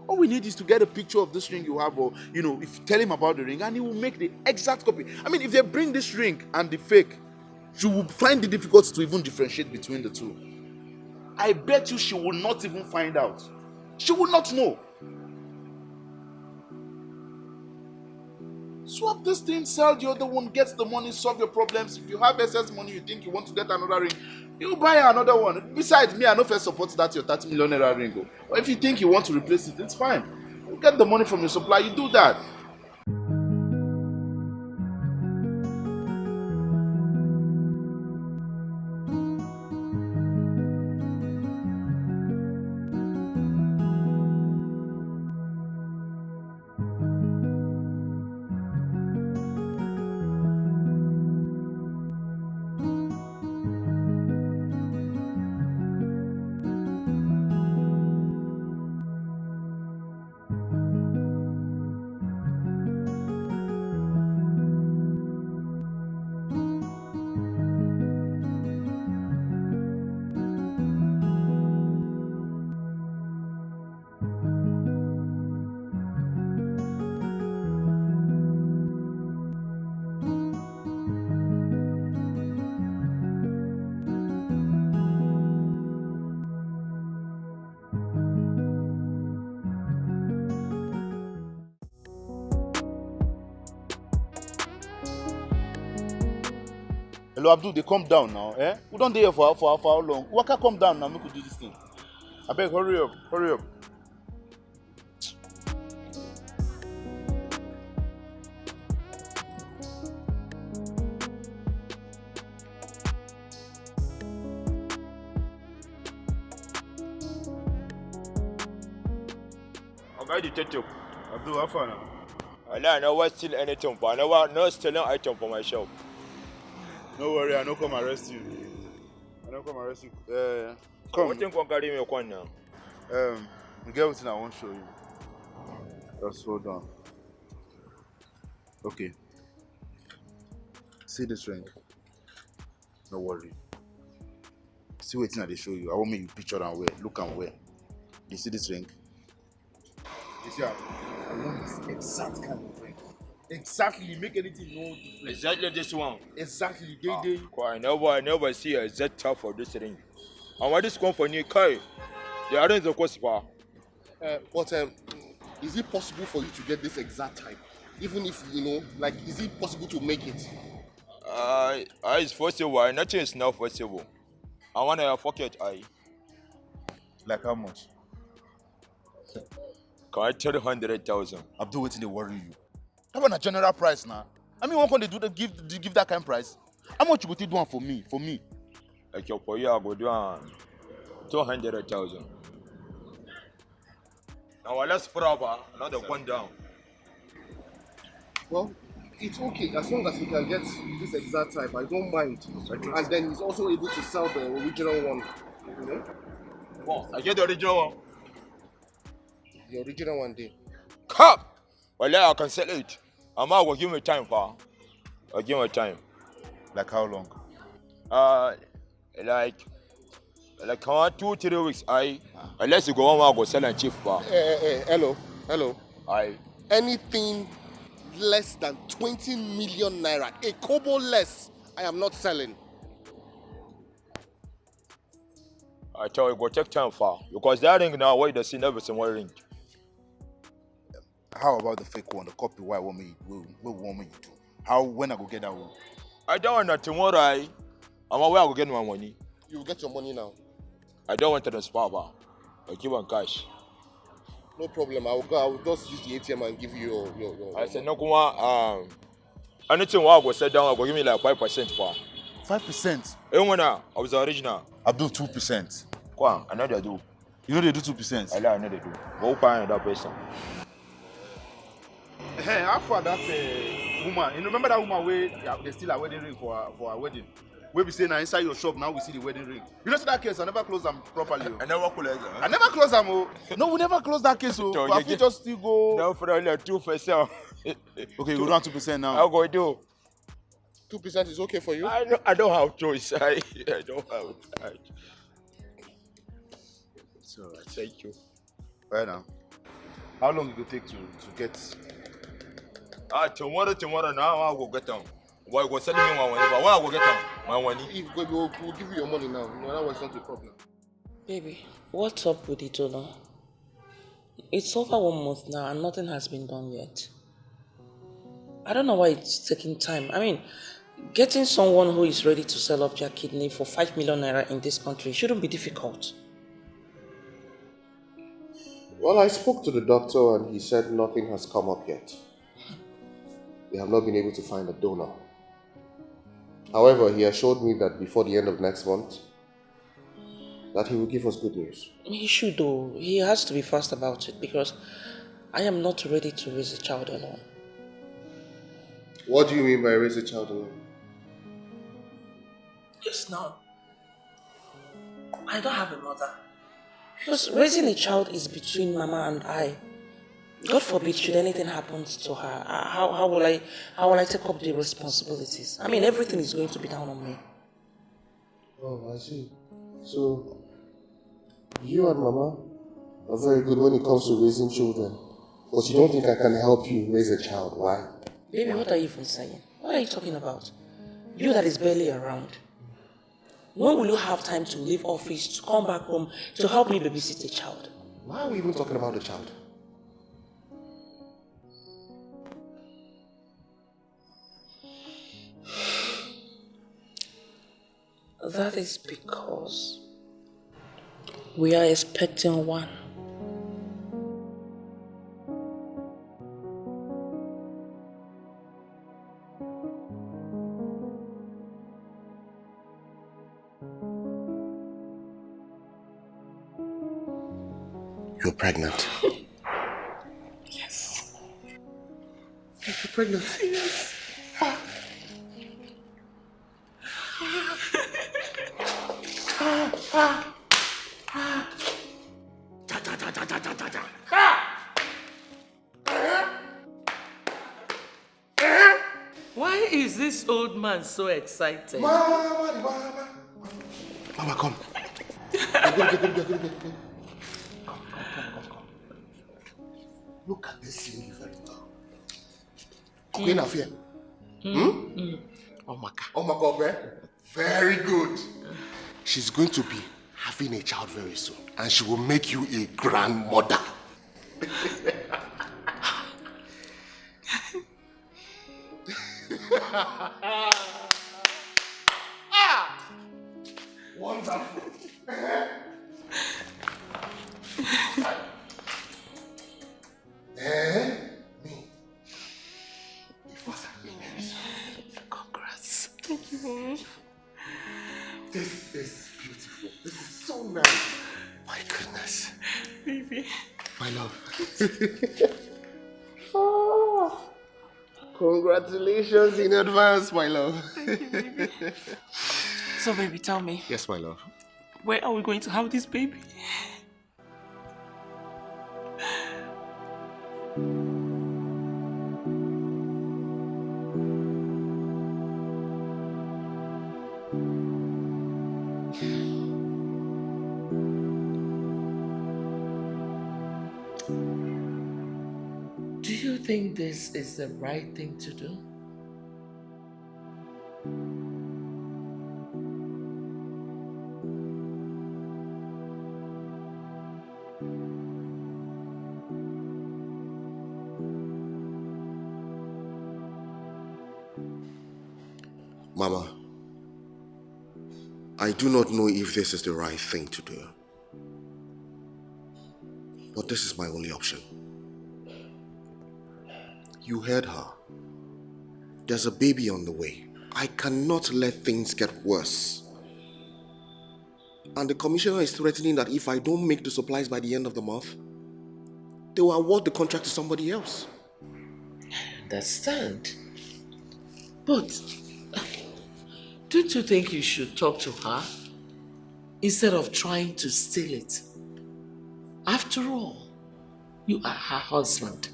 All we need is to get a picture of this ring you have, or, if you tell him about the ring, and he will make the exact copy. I mean, if they bring this ring and the fake, she will find it difficult to even differentiate between the two. I bet you she will not even find out. She will not know. Swap this thing, sell the other one, get the money, solve your problems. If you have excess money, you think you want to get another ring, you buy another one. Besides, me, I no first support that your 30 million naira ring. Or if you think you want to replace it, it's fine. You get the money from your supplier, you do that. Hello, Abdul, they come down now, eh? We don't there for how long? Waka, come down now, make we do this thing. I beg, hurry up.
Okay, detective.
Abdul, how far now?
I never steal anything, but I never no stealing item for myself.
No worry, I no come arrest you. Come.
What thing can carry me on now?
The girl thing I want to show you. Just hold on. Okay. See this ring? No worry. See what thing I show you. I want me you picture and wear. Look and wear. You see this ring? You see, I want this exact kind of ring. Exactly, make anything no different.
Exactly this one.
Exactly,
I never see a Z type for this ring. And what this company carry? They aren't the cost for.
But is it possible for you to get this exact time? Even if, like, is it possible to make it?
It's possible. Nothing is not possible. I want to forget.
Like how much?
Can I tell you 100,000?
Abdul, waiting to worry you. How about a general price now? I mean, what can they do to give that kind of price? How much would you do one for me? For me?
Like your for you, I go do 200,000. Now let's put up another one down.
Well, it's okay as long as we can get this exact type. I don't mind. And then he's also able to sell the original one. You know?
Well, I get the original one.
The original one day.
Come! Well, I can sell it. I'm going to give me time, pa. I'll give me time.
Like how long?
Like 2-3 weeks. Unless you go on, go sell and cheap, pa.
Hello.
Aye.
Anything less than 20 million naira, a kobo less, I am not selling.
I tell you, go take time, pa. Because that ring now, why the see everything one ring.
How about the fake one, the copy? What want me to do? When I go get that one?
I don't want that tomorrow. I'm aware I will get my money.
You will get your money now.
I don't want to transfer, pa. I'll give one cash.
No problem. I will just use the ATM and give you your
I said, no, come on. Anything I go set down, I go give me like 5%, pa.
5%?
Even I was the original.
Abdul, 2%.
Come on, I know they do.
You know they do 2%?
I know they do. Go find that person.
Hey, how far that woman? You remember that woman where they steal a wedding ring for a wedding? We be saying now inside your shop now we see the wedding ring. You know see that case? I never close them properly.
I never close them.
I never close them. No, we never close that case.
So
I feel just still go.
No, for only 2%.
Okay, go down 2% now.
I'll go do.
2% is okay for you?
I don't have choice. I don't have choice.
It's alright.
Thank you.
Right now. How long it will take to get?
Tomorrow now I'll go get them. Why go sell me my money? But why I go get them? My money.
We'll give you your money now. That was not a problem.
Baby, what's up with it, Ola? It's over 1 month now and nothing has been done yet. I don't know why it's taking time. I mean, getting someone who is ready to sell up their kidney for 5 million naira in this country shouldn't be difficult.
Well, I spoke to the doctor and he said nothing has come up yet. They have not been able to find a donor. However, he assured me that before the end of next month, that he will give us good news.
He should though. He has to be fast about it because I am not ready to raise a child alone.
What do you mean by raise a child alone?
Yes, now. I don't have a mother. Because raising a child is between Mama and I. God forbid, should anything happen to her, how will I take up the responsibilities? I mean, everything is going to be down on me.
Oh, I see. So, you and Mama are very good when it comes to raising children. But you don't think I can help you raise a child, why?
Baby, what are you even saying? What are you talking about? You that is barely around. When will you have time to leave office, to come back home, to help me babysit a child?
Why are we even talking about the child?
That is because we are expecting one.
You're pregnant.
Yes.
You're pregnant?
Yes. Why is this old man so excited?
Mama, come. Come. Look at this lady very well. Queen of here. Oh my God, eh? Very good. She's going to be having a child very soon, and she will make you a grandmother. Wonderful. Me. If what happens.
Congrats.
Thank you, Mommy.
This is beautiful. This is so nice. My goodness.
Baby.
My love. Oh, congratulations in advance, my love.
Thank you, baby. So, baby, tell me.
Yes, my love.
Where are we going to have this baby?
Do you think this is the right thing to do?
Mama, I do not know if this is the right thing to do. But this is my only option. You heard her. There's a baby on the way. I cannot let things get worse. And the commissioner is threatening that if I don't make the supplies by the end of the month, they will award the contract to somebody else.
I understand. But don't you think you should talk to her instead of trying to steal it? After all, you are her husband.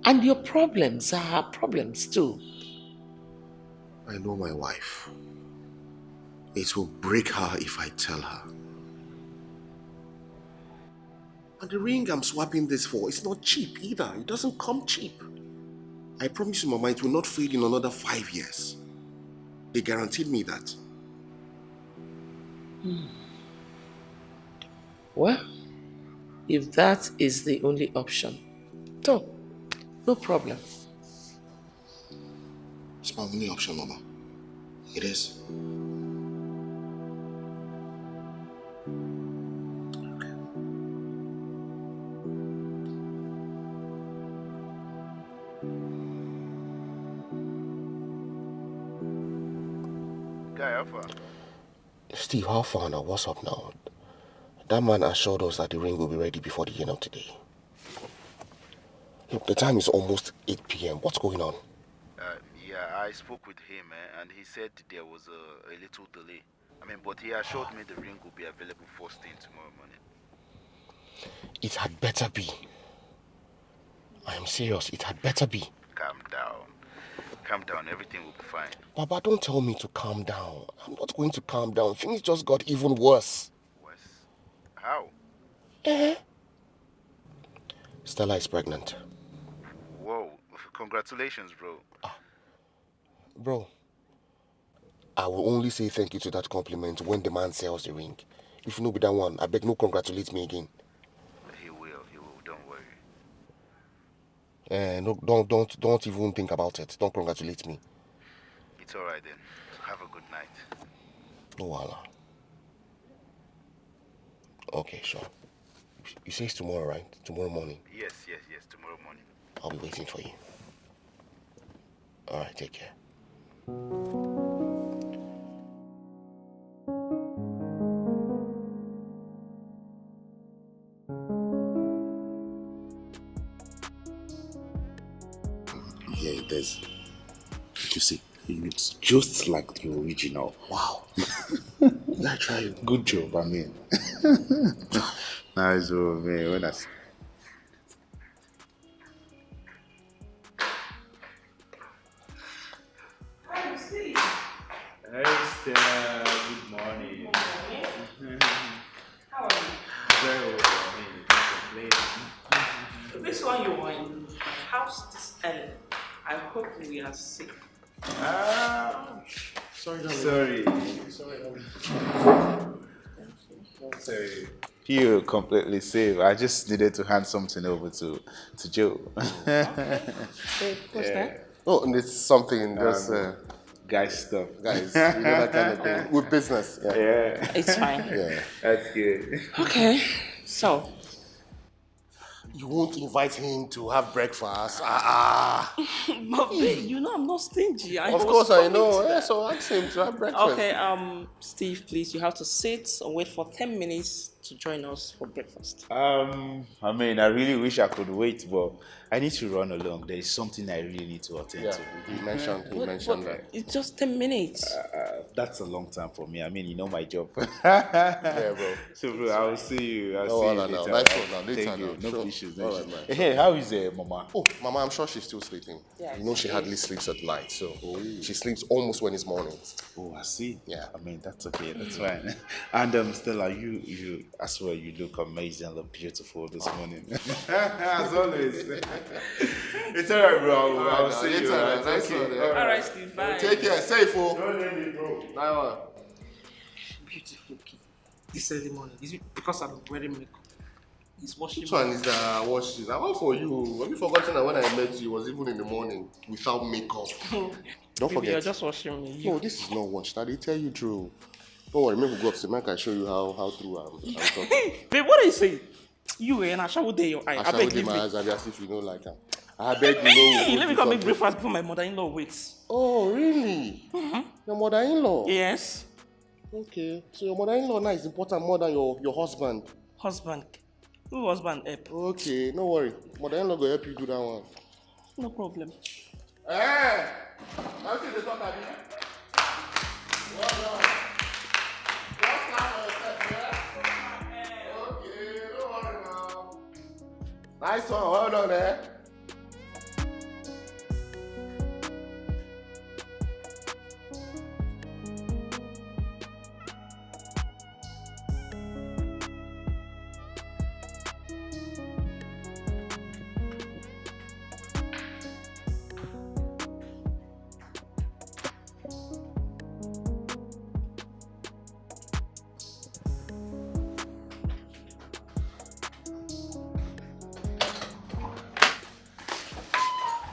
And your problems are her problems too.
I know my wife. It will break her if I tell her. And the ring I'm swapping this for is not cheap either. It doesn't come cheap. I promise you, Mama, it will not fade in another 5 years. They guaranteed me that.
Well, if that is the only option, no problem.
It's my only option, Mama. It is.
Guy, how far?
Steve, how far now? What's up now? That man assured us that the ring will be ready before the end of today. Look, the time is almost 8 p.m. What's going on?
Yeah, I spoke with him and he said there was a little delay. But he assured me the ring will be available first thing tomorrow morning.
It had better be. I am serious, it had better be.
Calm down. Calm down, everything will be fine.
Baba, don't tell me to calm down. I'm not going to calm down. Things just got even worse.
Worse? How?
Stella is pregnant.
Whoa, congratulations, bro.
Bro, I will only say thank you to that compliment when the man sells the ring. If you know be that one, I beg no congratulate me again.
He will, don't worry.
No, don't even think about it. Don't congratulate me.
It's alright then. Have a good night.
No wala. Okay, sure. You say it's tomorrow, right? Tomorrow morning.
Yes, tomorrow morning.
I'll be waiting for you. Alright, take care.
Yeah, it is. You see, he looks just like the original.
Wow. I try.
Good job, Nice, oh man. When I...
Hey, Stella. Good morning.
How are you?
Very well. Can't complain.
This one you were in my house this early. I hope we are safe.
Sorry.
Sorry.
Sorry.
You're completely safe. I just needed to hand something over to Joe.
Wait, what's that?
Oh, and it's something just
Guy stuff.
guys, you know that kind of thing with business. Yeah.
Yeah,
It's fine.
Yeah.
that's good.
Okay, so
You won't invite him to have breakfast.
but babe, you know I'm not stingy.
Of course I know. Yeah, so ask him to have breakfast.
Okay, Steve, please, you have to sit and wait for 10 minutes to join us for breakfast.
I mean, I really wish I could wait, but I need to run along. There is something I really need to attend
Yeah,
to.
he mentioned
But
that.
it's just 10 minutes.
That's a long time for me. I mean, you know my job.
Yeah, bro.
So, bro, I will see you. I'll see you
no,
later.
nice one now. Later
Thank you.
now.
No
Sure.
issues.
All
No
right,
issues.
man.
Hey, how is Mama?
Oh, Mama, I'm sure she's still sleeping.
Yeah,
you know she hardly sleeps at night, so she sleeps almost when it's morning.
Oh, I see.
Yeah.
I mean, that's okay. That's fine. And Stella, you as well. You look amazing. Look beautiful this morning. As always. It's alright, bro. I'll see you.
Later, nice
Okay.
one, yeah.
All right, Steve, bye.
Take care, safe, oh.
Don't let me, bro.
Nice one.
Beautiful kid. This early morning. Is it because I'm wearing makeup? He's washing
Which one is the wash this? I want for you. Have you forgotten that when I met you, it was even in the morning without makeup? Don't
Baby,
forget.
you're just washing me.
No, this is not washed. I did tell you true. Don't worry, maybe we go upstairs. I can show you how to I'm talking.
Babe, what are you saying? You and I shall day your eye.
I
I
shall
beg
with
you.
my eyes as if you don't like her. I beg you know.
Hey, let me come make breakfast before my mother-in-law waits.
Oh, really? Your mother-in-law?
Yes.
Okay. So your mother-in-law now is important more than your husband.
Husband. Who husband help?
Okay, no worry. Mother-in-law will help you do that one.
No problem.
Hey! Now see the talk about me. Well done. Just clap for yourself, yeah? Okay, don't worry now. Nice one, well done, eh?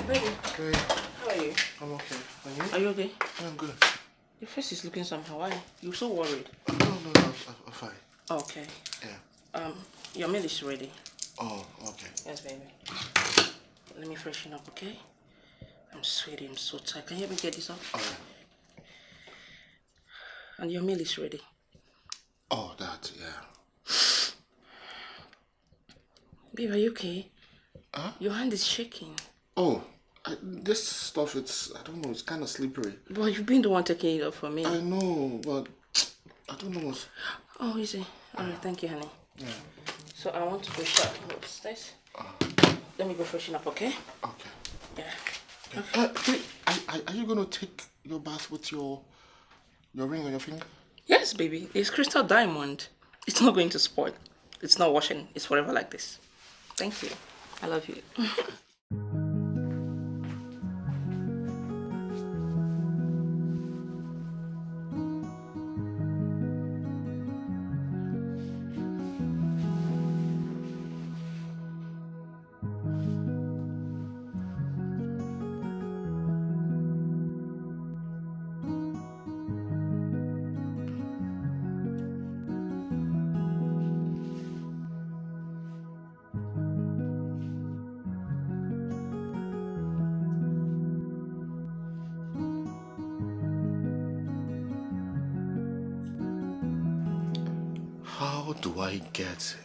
Baby,
Okay,
how are you?
I'm okay. And you?
Are you okay?
I'm good.
Your face is looking somehow. Why? You're so worried.
No, I'm fine.
Okay.
Yeah.
Your meal is ready.
Oh, okay.
Yes, baby. Let me freshen up, okay? I'm sweating, I'm so tired. Can you help me get this up?
Alright.
And your meal is ready.
Oh, that, yeah.
Babe, are you okay?
Huh?
Your hand is shaking.
Oh, this stuff, I don't know, it's kind of slippery.
But you've been the one taking it up for me.
I know, but I don't know what's...
Oh, easy. Alright, thank you, honey.
Yeah.
So I want to go shop upstairs. Let me go freshen up, okay?
Okay.
Yeah.
Wait, are you going to take your bath with your ring on your finger?
Yes, baby. It's crystal diamond. It's not going to spoil. It's not washing. It's forever like this. Thank you. I love you.
How do I get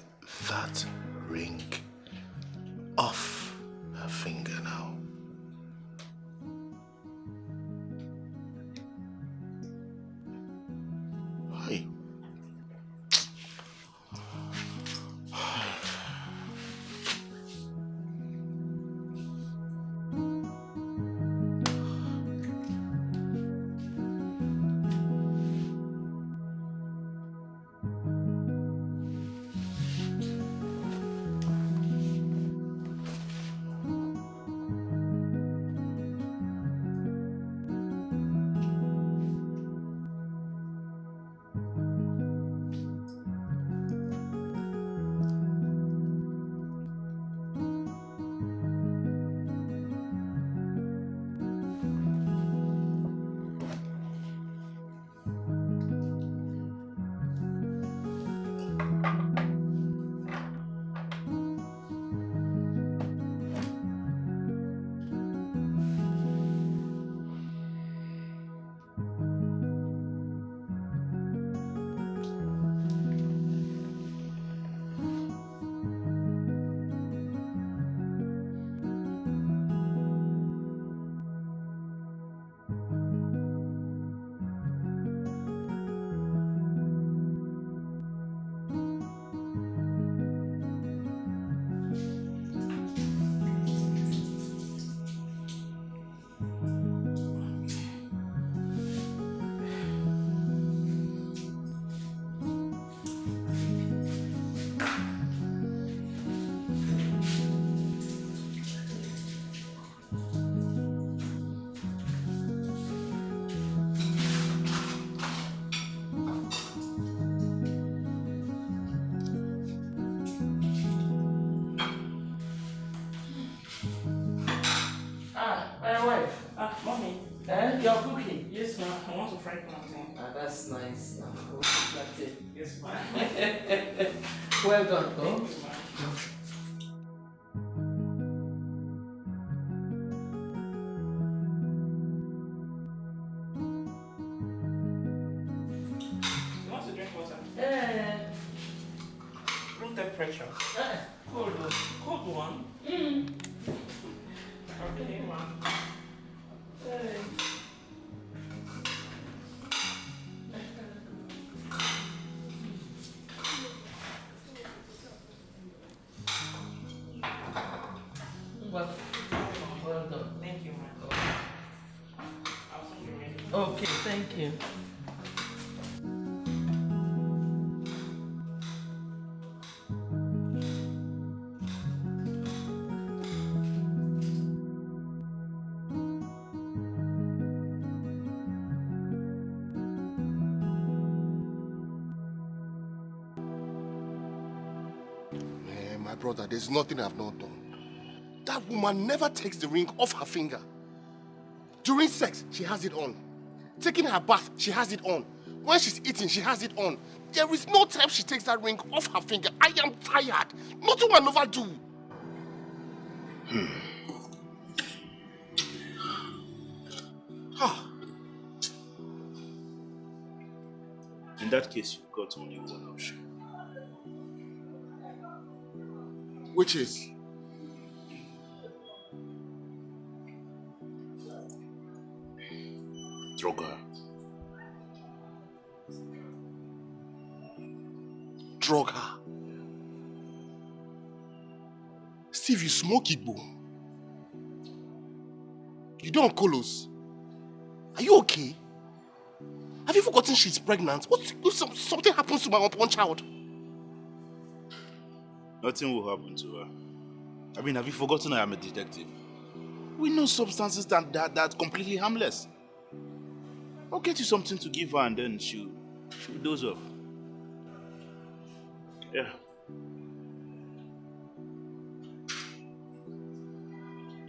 that ring off her finger now? Hey.
That's it.
Yes, ma'am.
Well done, go.
You want to drink water?
Yeah.
Room temperature. Cold, cold one. Okay, man.
Well done.
Thank you, man. I'll send you ready.
Okay, thank you.
My brother, there's nothing I've not done. That woman never takes the ring off her finger. During sex, she has it on. Taking her bath, she has it on. When she's eating, she has it on. There is no time she takes that ring off her finger. I am tired. Nothing will never do.
In that case, you've got only one option.
Which is?
Drug her.
Drug her. Steve, you smoke it, boo. You don't colos. Are you okay? Have you forgotten she's pregnant? What if something happens to my unborn child?
Nothing will happen to her. I mean, have you forgotten I am a detective? We know substances that's completely harmless. I'll get you something to give her and then she'll doze off. Yeah.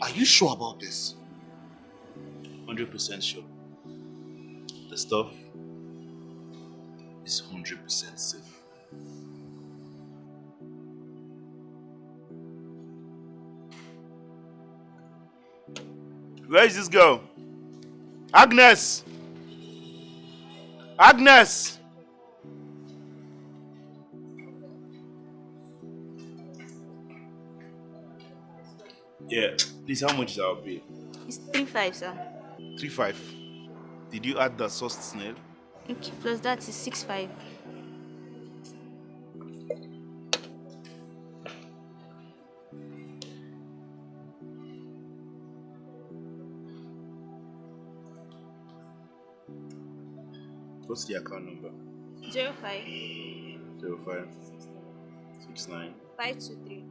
Are you sure about this?
100% sure. The stuff is 100% safe. Where is this girl? Agnes! Agnes! Yeah, please, how much is our bill?
It's 3.5, sir.
3.5. Did you add the sauced snail?
Okay, plus that is 6.5.
What's the account number?
05
05 69
523.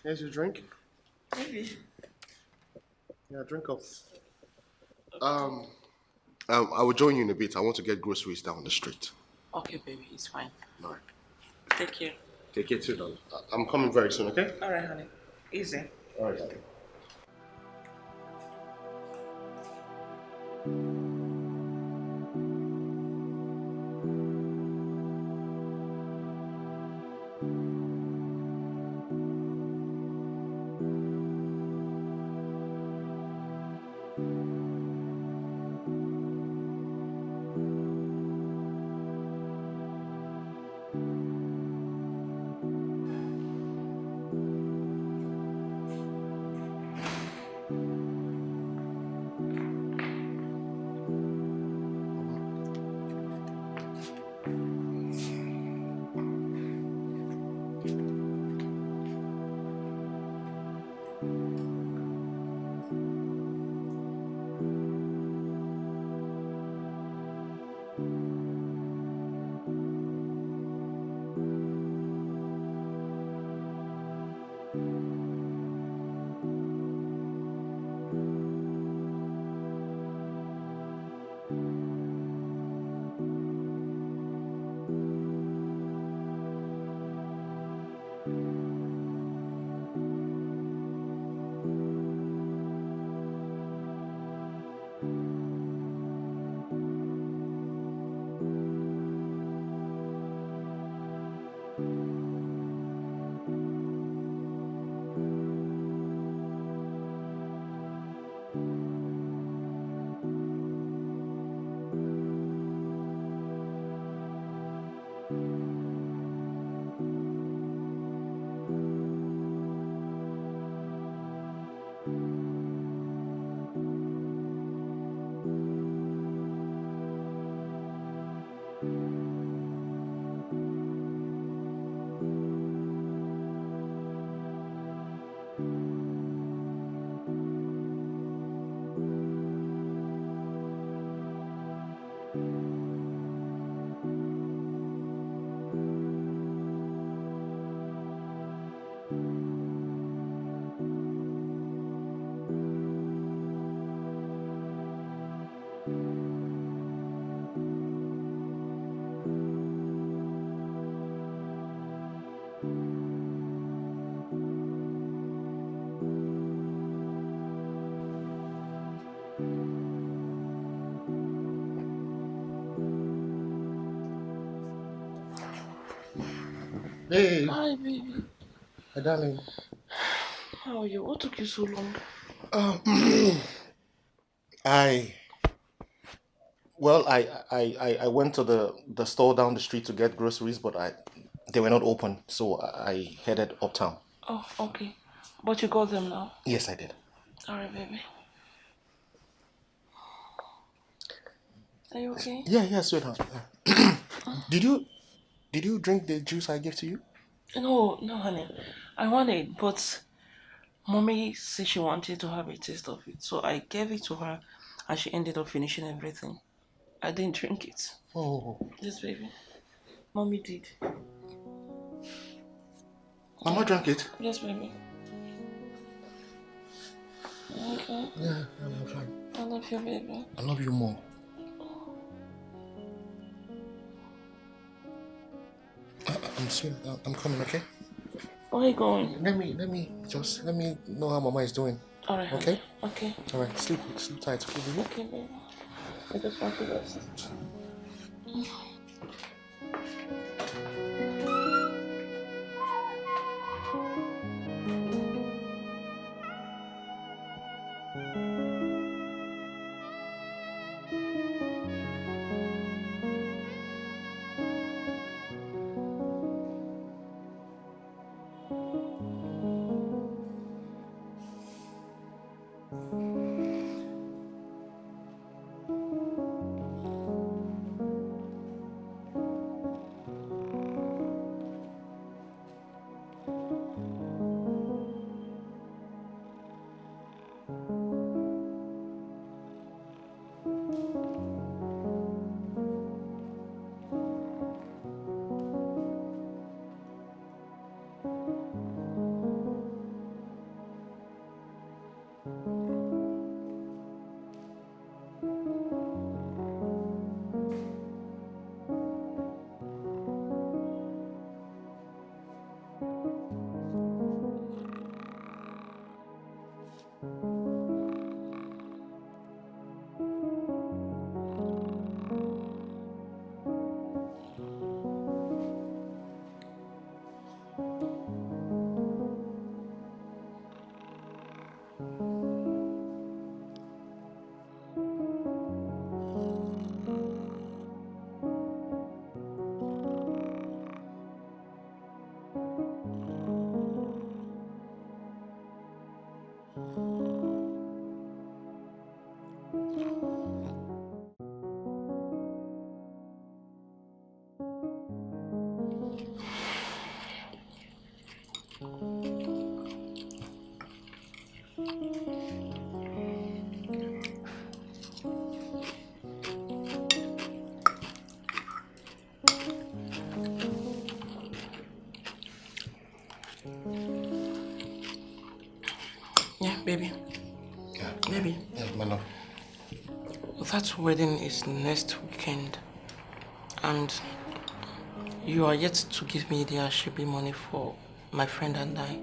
Here's your drink.
Maybe.
Yeah, drink up. I will join you in a bit. I want to get groceries down the street.
Okay, baby, it's fine.
All right.
Take care.
Take care too, darling. I'm coming very soon, okay?
All right, honey. Easy.
All right, darling. Hey.
Hi, baby.
Hi, darling.
How are you? What took you so long?
I I went to the store down the street to get groceries, but they were not open, so I headed uptown.
Oh, okay. But you got them now?
Yes, I did.
All right, baby. Are you okay?
Yeah, sweetheart. Did you drink the juice I gave to you?
No, honey. I wanted, but mommy said she wanted to have a taste of it, so I gave it to her, and she ended up finishing everything. I didn't drink it.
Oh.
Yes, baby. Mommy did.
Mama drank it?
Yes, baby. Okay.
Yeah, I'm fine.
I love you, baby.
I love you more. I'm sweet. I'm coming, okay?
Where are you going?
Let me know how Mama is doing.
All right.
Okay?
Okay.
All right. Sleep tight. Okay, baby?
Okay, baby. I just want to rest. Yeah, baby.
Yeah.
Baby.
Yeah, my love.
That wedding is next weekend. And you are yet to give me the Ashebi money for my friend and I.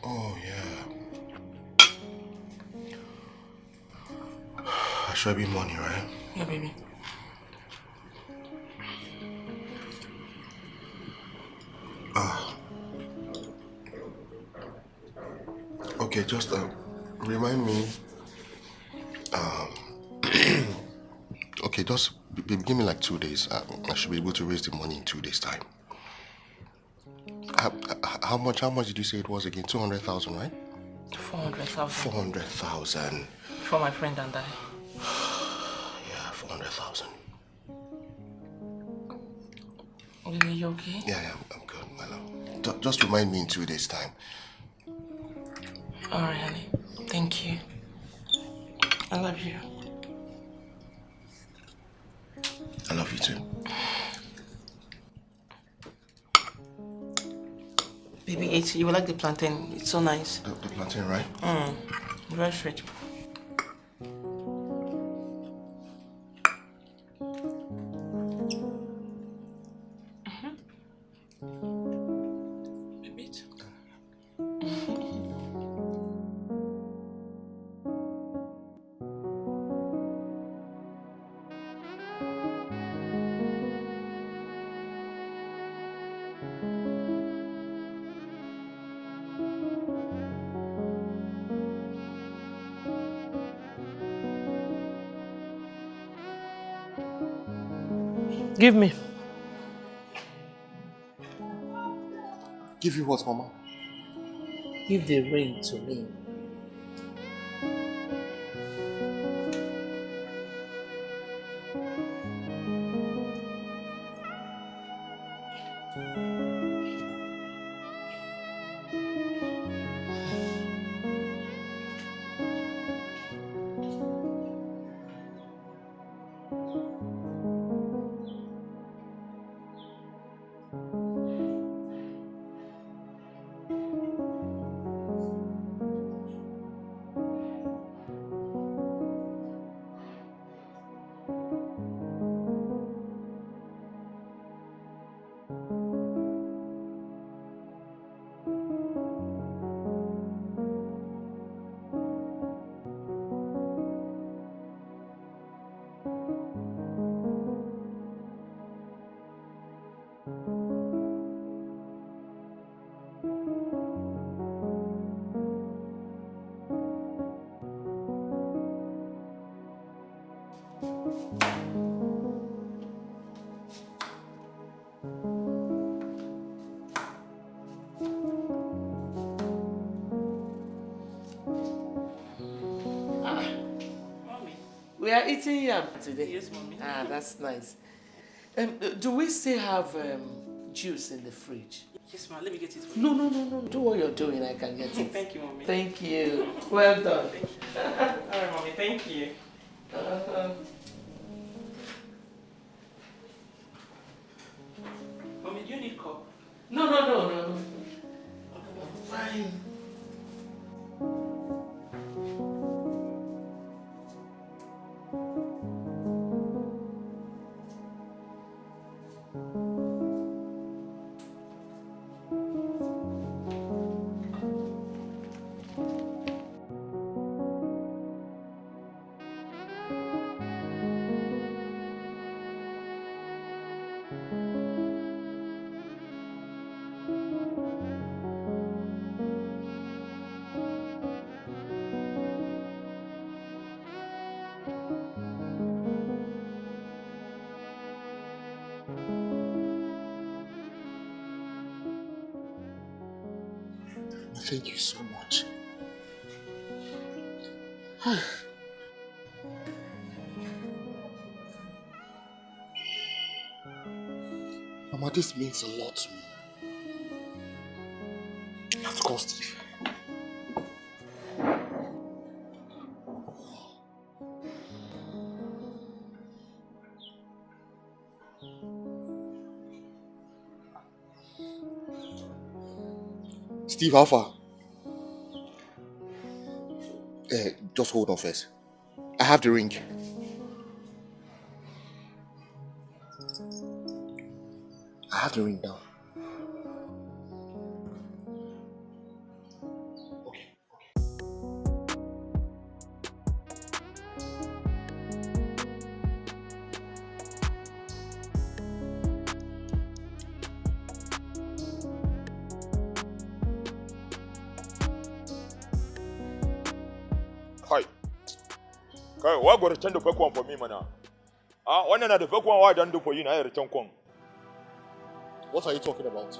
Oh, yeah. Ashebi money, right?
Yeah, baby.
Okay, just remind me. Okay, just give me like 2 days. I should be able to raise the money in 2 days' time. How much did you say it was again? 200,000, right?
400,000.
400,000.
For my friend and I.
Yeah, 400,000.
Baby, you okay?
Yeah, I'm good, my love. Just remind me in 2 days' time.
All right, honey. Thank you. I love you.
I love you too.
Baby, you like the plantain. It's so nice.
The plantain, right?
Very sweet. Baby.
Give me.
Give you what, Mama?
Give the ring to me. We are eating yam today.
Yes, Mommy.
Ah, that's nice. Do we still have juice in the fridge?
Yes, ma. Let me get it for you.
No. Do what you're doing. I can get it.
Thank you, Mommy.
Thank you. Well done.
All right, Mommy. Thank you. Mommy, do you need cup?
No. Fine.
Thank you so much. Mama, this means a lot to me. call Steve. Steve, how far? Just hold on first. I have the ring. I have the ring now.
Hi. Kai, why go return the fake one for me, man? One another fake one, why don't do for you? I return one.
What are you talking about?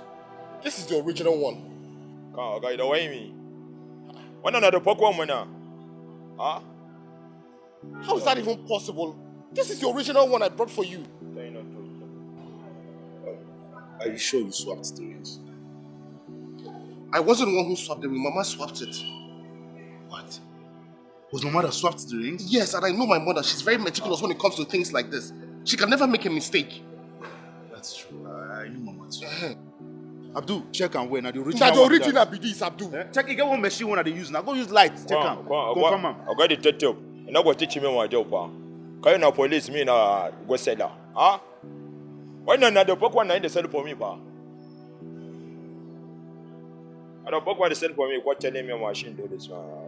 This is the original one.
Come, guy, the way me. One another fake one, man.
How is that even possible? This is the original one I brought for you.
Are you sure you swapped the rings?
I wasn't the one who swapped the ring. Mama swapped it.
What? Was my mother swapped the rings?
Yes, and I know my mother. She's very meticulous when it comes to things like this. She can never make a mistake.
That's true. I know mama too. Abdul, check and wait. Now the original.
Now the original be this, Abdul.
Check. You get one machine one that they use. Now go use light. Check am. Confirm am.
I got the detective. You know what teach me my job, pa. Can you police me na go sell her? Why not the book one they sell for me, pa? I don't book one they sell for me. What telling me my machine do this one?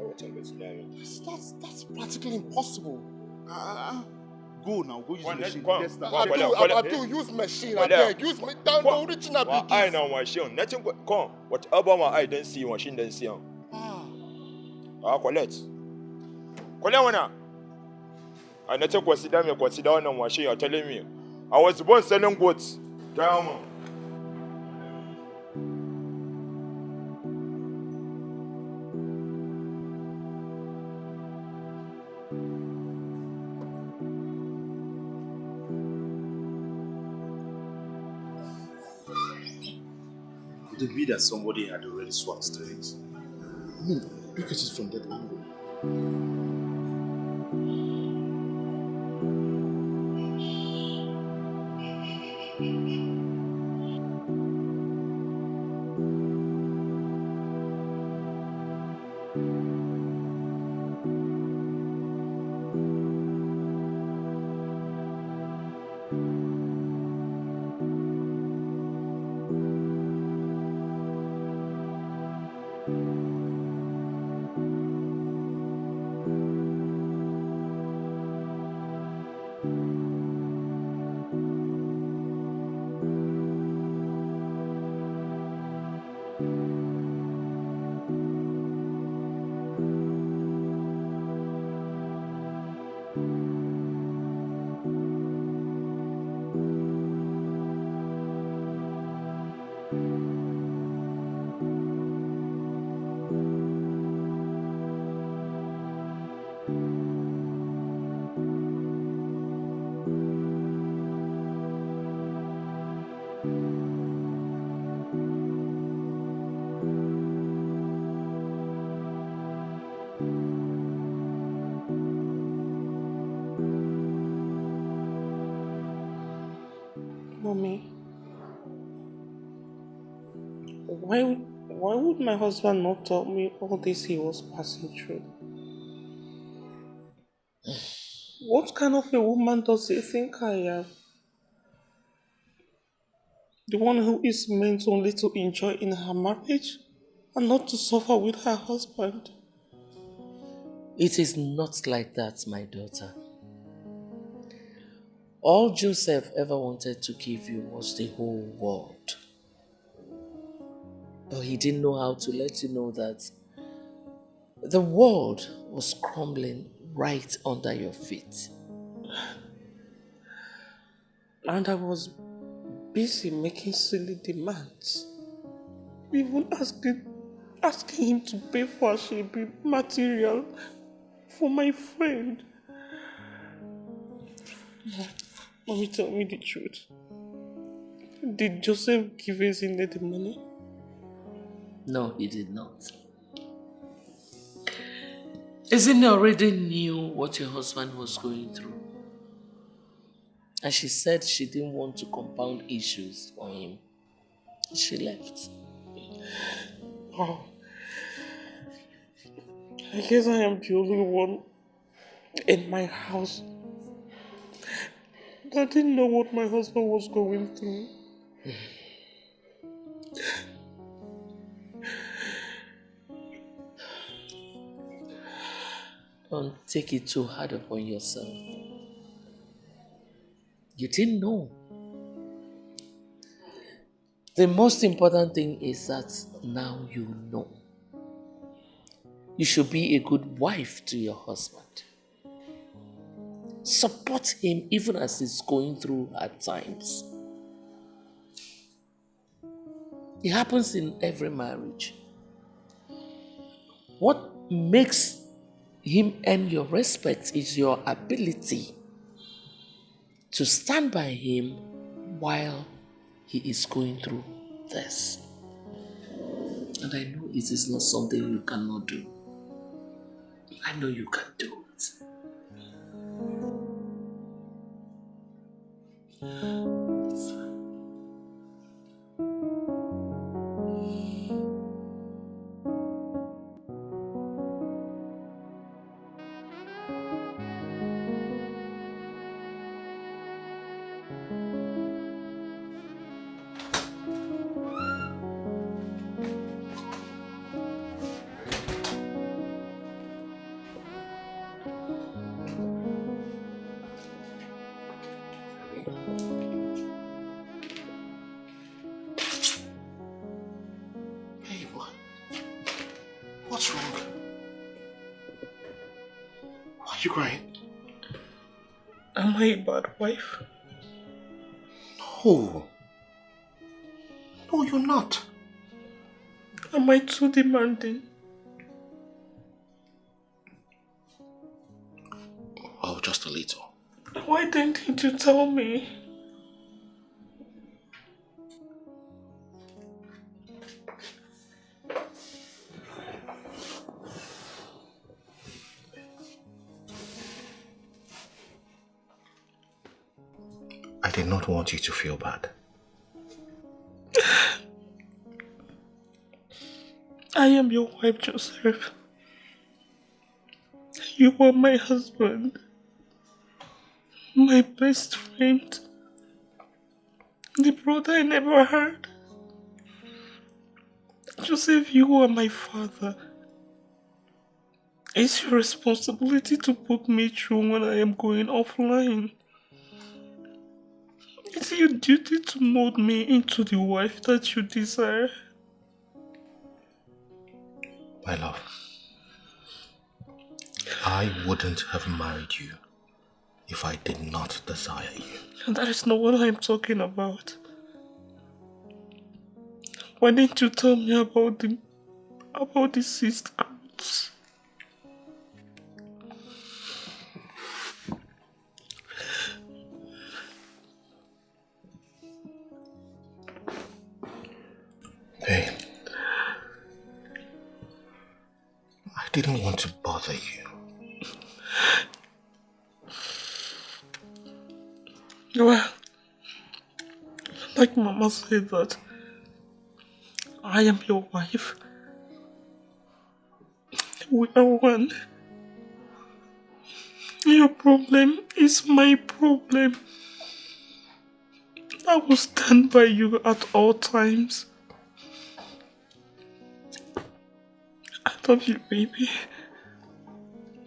That's practically impossible.
Go now. Go use machine.
Abdul, use machine. I beg. Use me. Down the original be this.
I know machine. Nothing. Come. Whatever my eye don't see, machine don't see. Collect. Collect one now. I not consider on the machine. You're telling me. I was born selling goods. Diamond.
Could it be that somebody had already swapped the rings?
Look at it from that angle.
Mommy, why would my husband not tell me all this he was passing through? What kind of a woman does he think I am? The one who is meant only to enjoy in her marriage and not to suffer with her husband.
It is not like that, my daughter. All Joseph ever wanted to give you was the whole world. But he didn't know how to let you know that the world was crumbling right under your feet.
And I was busy making silly demands. Even asking him to pay for a shipping material for my friend. Mommy, tell me the truth. Did Joseph give Ezinne the money?
No, he did not. Isn't he already knew what your husband was going through? And she said she didn't want to compound issues on him. She left.
Oh. I guess I am the only one in my house that didn't know what my husband was going through.
Don't take it too hard upon yourself. You didn't know. The most important thing is that now you know. You should be a good wife to your husband. Support him even as he's going through hard times. It happens in every marriage. What makes him earn your respect is your ability to stand by him while he is going through this. And I know it is not something you cannot do. I know you can do it. It's fine.
Hey, what's wrong? Why are you crying?
Am I a bad wife?
No. No, you're not.
Am I too demanding?
Oh, just a little.
Why didn't you tell me?
I did not want you to feel bad.
I am your wife, Joseph. You are my husband. My best friend. The brother I never had. Joseph, you are my father. It's your responsibility to put me through when I am going offline. It's your duty to mold me into the wife that you desire.
My love, I wouldn't have married you if I did not desire you.
And that is not what I'm talking about. Why didn't you tell me about the cyst growths?
Hey, I didn't want to bother you.
Well, like Mama said that I am your wife. We are one. Your problem is my problem. I will stand by you at all times. I love you, baby.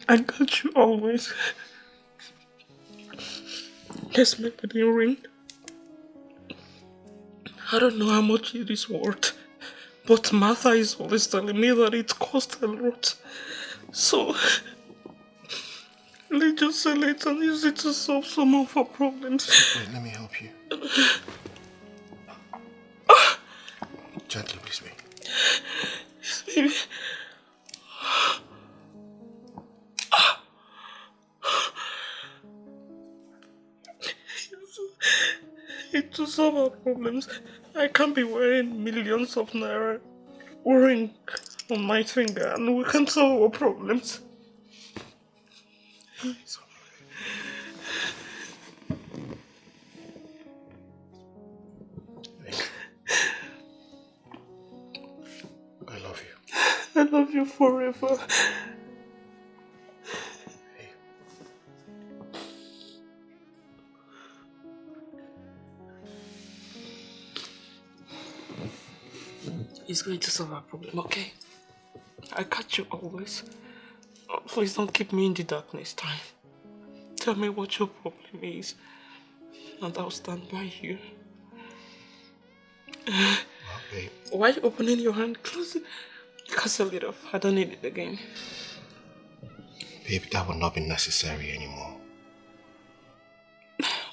I got you always. Let's make the wedding ring. I don't know how much it is worth, but Martha is always telling me that it costs a lot. So, let's just sell it and use it to solve some of our problems.
Wait, let me help you. Gently, please, baby.
Yes, baby. To solve our problems, I can't be wearing millions of naira. ring on my finger and we can solve our problems.
I love you.
I love you forever. He's going to solve our problem, okay? I catch you always. Oh, please don't keep me in the darkness time. Tell me what your problem is, and I'll stand by you.
Babe.
Why are you opening your hand? Close it. Castle it off. I don't need it again.
Babe, that will not be necessary anymore.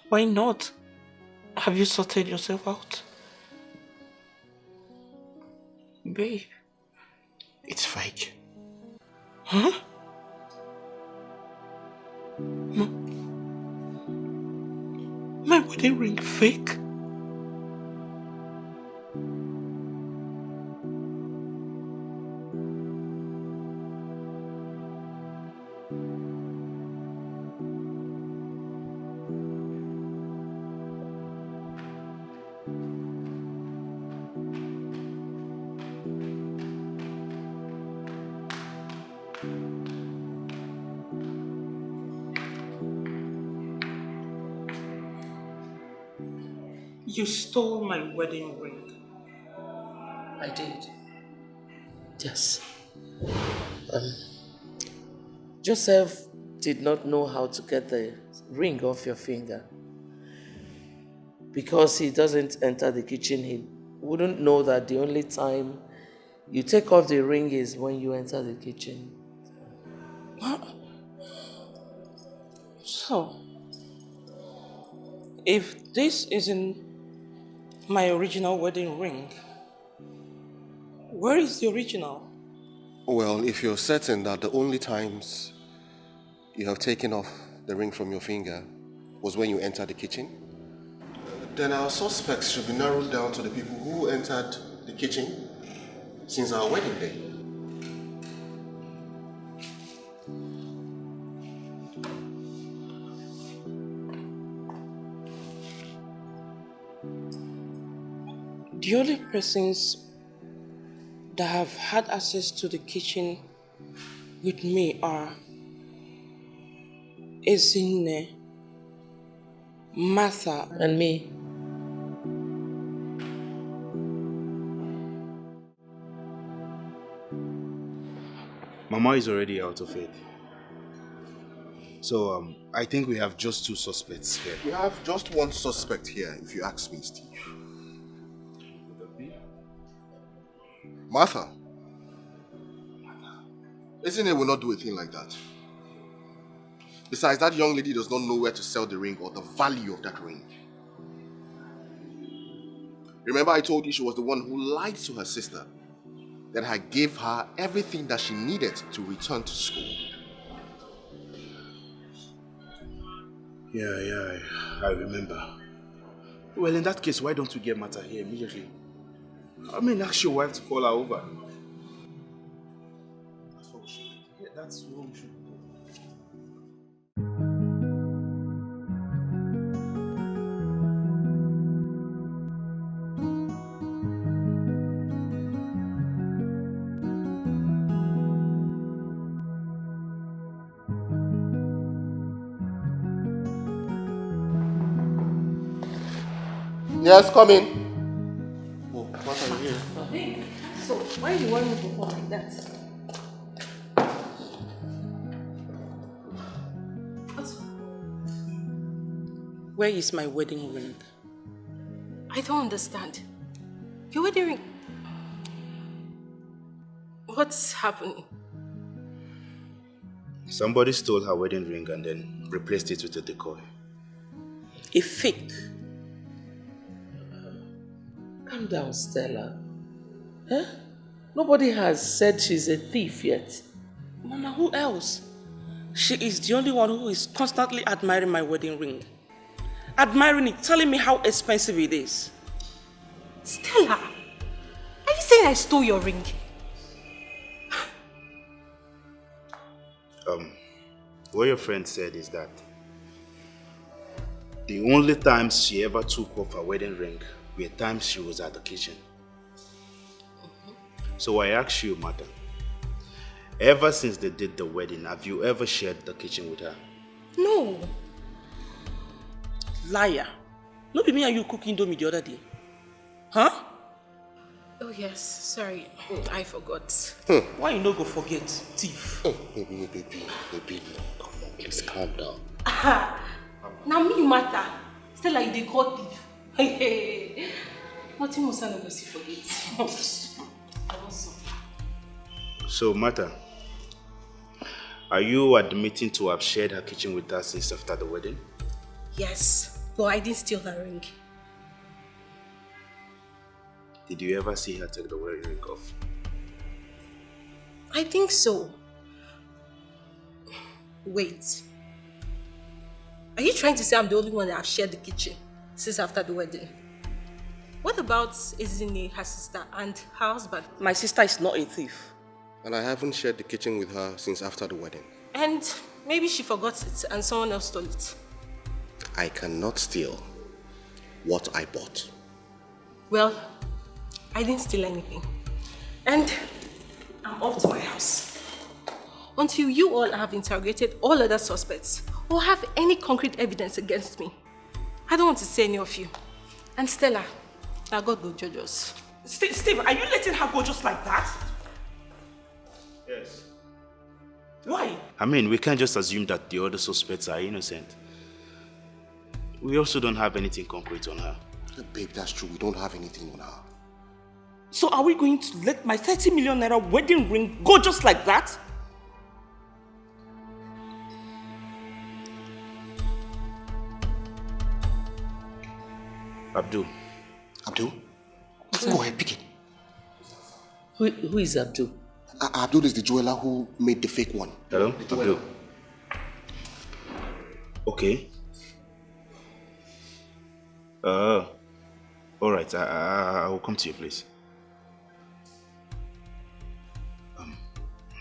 Why not? Have you sorted yourself out? Babe.
It's fake.
Huh? My wedding ring fake? You stole my wedding ring.
I did. Yes. Joseph did not know how to get the ring off your finger. Because he doesn't enter the kitchen, he wouldn't know that the only time you take off the ring is when you enter the kitchen.
What? So, if this isn't my original wedding ring, where is the original?
Well, if you're certain that the only times you have taken off the ring from your finger was when you entered the kitchen, then our suspects should be narrowed down to the people who entered the kitchen since our wedding day.
The only persons that have had access to the kitchen with me are Ezinne, Martha,
and me.
Mama is already out of it. So, I think we have just two suspects here.
We have just one suspect here, if you ask me, Steve. Martha. Isn't it will not do a thing like that? Besides, that young lady does not know where to sell the ring or the value of that ring. Remember I told you she was the one who lied to her sister that I gave her everything that she needed to return to school.
Yeah, I remember. Well, in that case, why don't we get Martha here immediately? I mean, ask your wife to call her over. That's what we should do. Yeah, that's what we should do.
Yes, come in. Oh, Martha, you here?
Hey, so why you want me to perform like that?
Where is my wedding ring?
I don't understand. Your wedding ring. What's happening?
Somebody stole her wedding ring and then replaced it with a decoy.
A fake.
Calm down, Stella. Huh? Nobody has said she's a thief yet.
Mama, who else? She is the only one who is constantly admiring my wedding ring. Admiring it, telling me how expensive it is.
Stella, are you saying saying I stole your ring?
What your friend said is that the only times she ever took off her wedding ring were times she was at the kitchen. So I ask you, Mata, ever since they did the wedding, have you ever shared the kitchen with her?
No. Liar. No be me and you cooking Indomie the other day. Huh?
Oh yes, sorry. I forgot.
Why you no go forget, thief?
Baby. Come on, please calm down.
Now me matter. Still like they call thief. Hey. Nothing must I never see forget.
So, Mata, are you admitting to have shared her kitchen with her since after the wedding?
Yes, but I didn't steal her ring.
Did you ever see her take the wedding ring off?
I think so. Wait. Are you trying to say I'm the only one that have shared the kitchen since after the wedding? What about Ezine, her sister, and her husband?
My sister is not a thief.
And I haven't shared the kitchen with her since after the wedding.
And maybe she forgot it and someone else stole it.
I cannot steal what I bought.
Well, I didn't steal anything. And I'm off to my house. Until you all have interrogated all other suspects or have any concrete evidence against me. I don't want to see any of you. And Stella, now God will judge us.
Steve, are you letting her go just like that?
Yes.
Why?
I mean, we can't just assume that the other suspects are innocent. We also don't have anything concrete on her.
Babe, that's true. We don't have anything on her.
So are we going to let my 30 million naira wedding ring go just like that?
Abdul.
Abdul? Go ahead, pick it.
Who is Abdul?
Abdul is the jeweler who made the fake one.
Hello? Abdul. Okay. Alright, I will come to your place.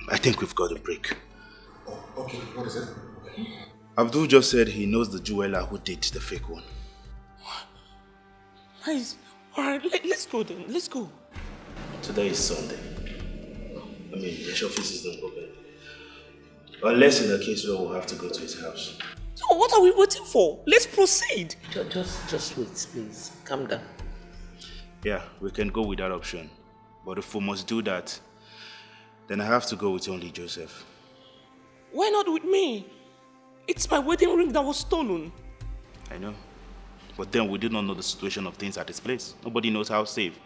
I think we've got a break.
Oh, okay. What is it?
Abdul just said he knows the jeweler who did the fake one.
Nice. Alright, let's go then. Let's go.
Today is Sunday. I mean, the office is not open. Unless in a case where we'll have to go to his house.
So what are we waiting for? Let's proceed.
Just wait, please. Calm down.
Yeah, we can go with that option. But if we must do that, then I have to go with only Joseph.
Why not with me? It's my wedding ring that was stolen.
I know. But then we do not know the situation of things at this place. Nobody knows how safe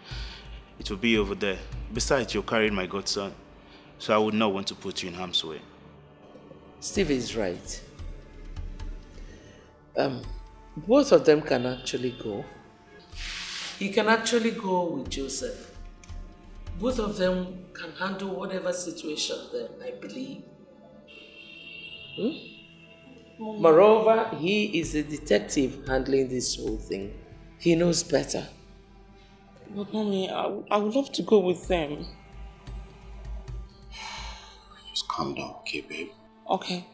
it will be over there. Besides, you're carrying my godson. So I would not want to put you in harm's way.
Steve is right. Both of them can actually go. He can actually go with Joseph. Both of them can handle whatever situation then, I believe. Moreover, he is a detective handling this whole thing. He knows better.
But mommy, I would love to go with them.
Just calm down, okay, babe?
Okay.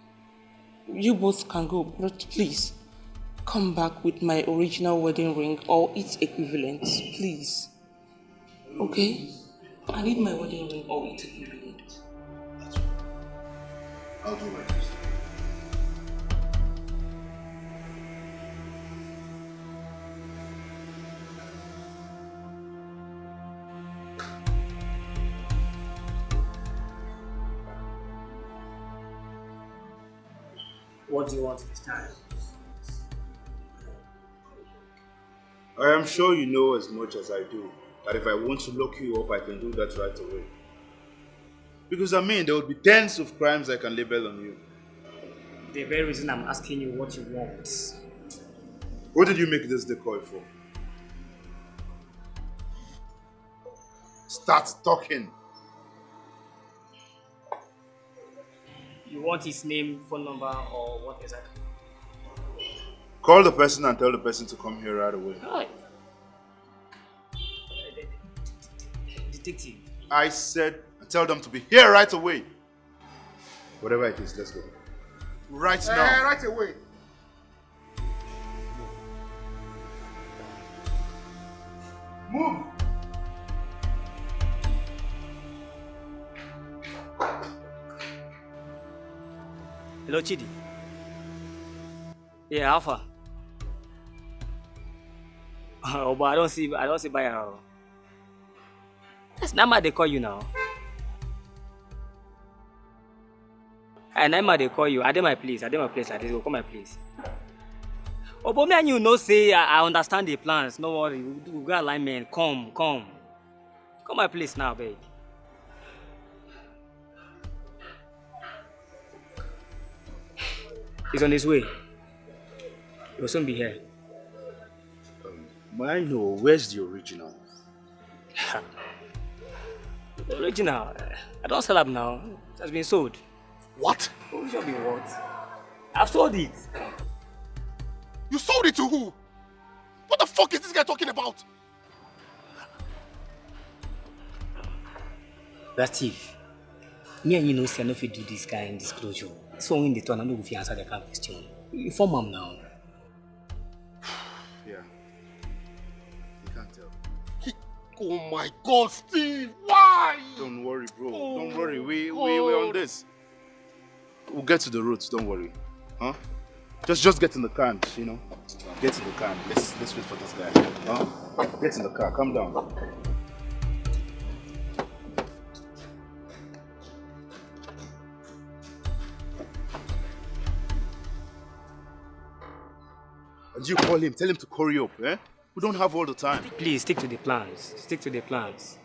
You both can go, but please, come back with my original wedding ring or its equivalent, please. Okay? I need my wedding ring or its equivalent.
That's right. I'll do my best.
What do you want this time?
I am sure you know as much as I do that if I want to lock you up, I can do that right away. Because I mean, there will be tens of crimes I can label on you.
The very reason I'm asking you what you want.
What did you make this decoy for? Start talking.
You want his name, phone number, or what exactly?
Call the person and tell the person to come here right away.
Right. detective.
I said, tell them to be here right away. Whatever it is, let's go. Right now.
Right away.
Move.
Hello, Chidi. Yeah, Alpha. Oh, but I don't see buyer. That's Nama they call you now. And Nama they call you. Are they my place? Like this. Go come my place. Oh, but me and you know say I understand the plans. No worry. We got alignment. Come. Come my place now, babe. He's on his way. He will soon be here.
May I know where's the original?
The original? I don't sell up now. It has been sold.
What?
Oh, should be what? I've sold it.
You sold it to who? What the fuck is this guy talking about?
That's Steve. Me and you know, say I no fit do this kind of disclosure. So when they turn, I know if you answer the kind of question. You inform him now.
Yeah. You can't tell.
Oh my God, Steve! Why?
Don't worry, bro. Don't worry. We're on this. We'll get to the roots. Don't worry. Huh? Just get in the car, you know. Get in the car. Let's wait for this guy. Huh? Get in the car. Calm down. And you call him. Tell him to hurry up. Eh? We don't have all the time.
Please stick to the plans. Stick to the plans.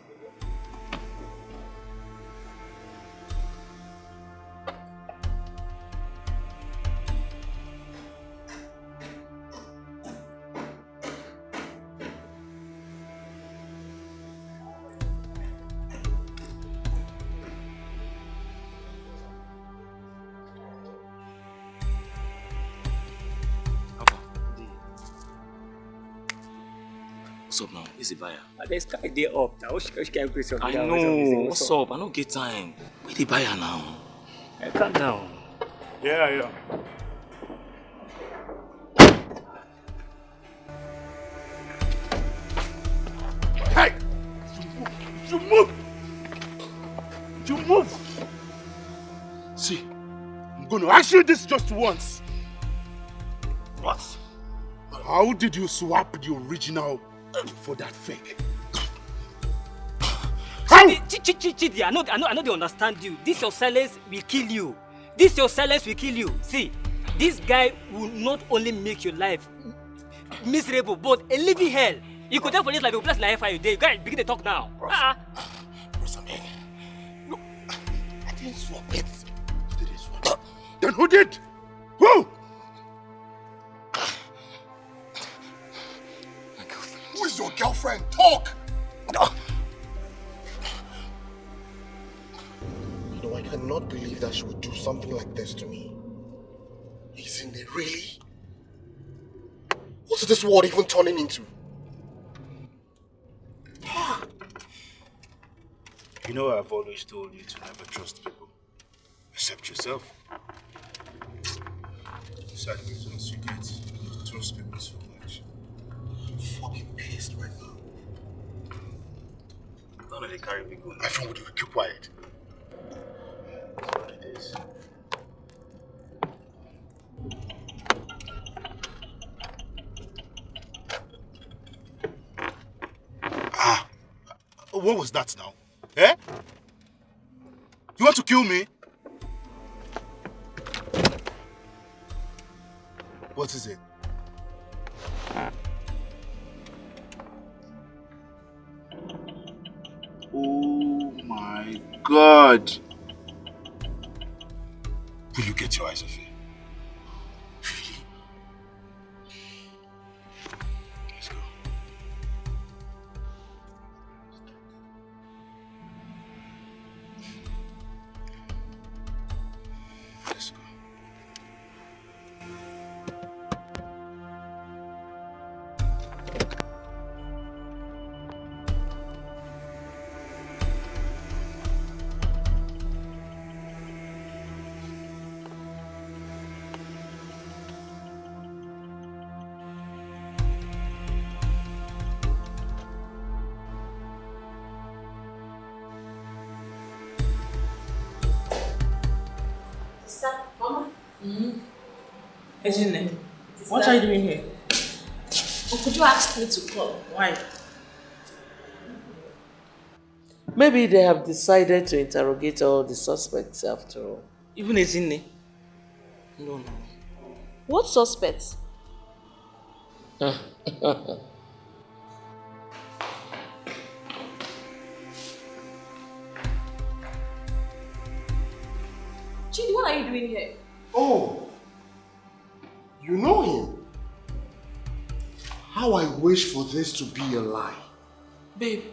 What's up now? Where's the buyer?
There's guy there up. Now, she can't question.
I know. What's up? I don't get time. Where the buyer now?
Calm down.
Yeah.
Hey!
You move! You move! See, I'm going to ask you this just once.
What?
How did you swap the original for that fake?
Chidi, I know they understand you. This your silence will kill you. This your silence will kill you. See, this guy will not only make your life miserable, but a living hell. You could tell for this life, you bless life for you. You guys begin to talk now.
Bro, Samir. No, I didn't swap it.
You didn't swap it. Then who did? Who?
Who is your girlfriend? Talk! No, I cannot believe that she would do something like this to me. Isn't it really? What's this world even turning into?
You know I've always told you to never trust people. Except yourself. Besides, once you trust people so much.
I'm fucking pissed right now.
Don't let it carry me good.
My friend, would you keep quiet? That's what it is. What was that now? Eh? You want to kill me? What is it? Oh my God! Will you get your eyes off it? Really? Let's go. Let's go.
Isn't it? What are you doing here?
Or could you ask me to come?
Why?
Maybe they have decided to interrogate all the suspects after all.
Even Ezinne? No.
What suspects? Chidi, what are you doing here?
Oh, you know him? How I wish for this to be a lie.
Babe,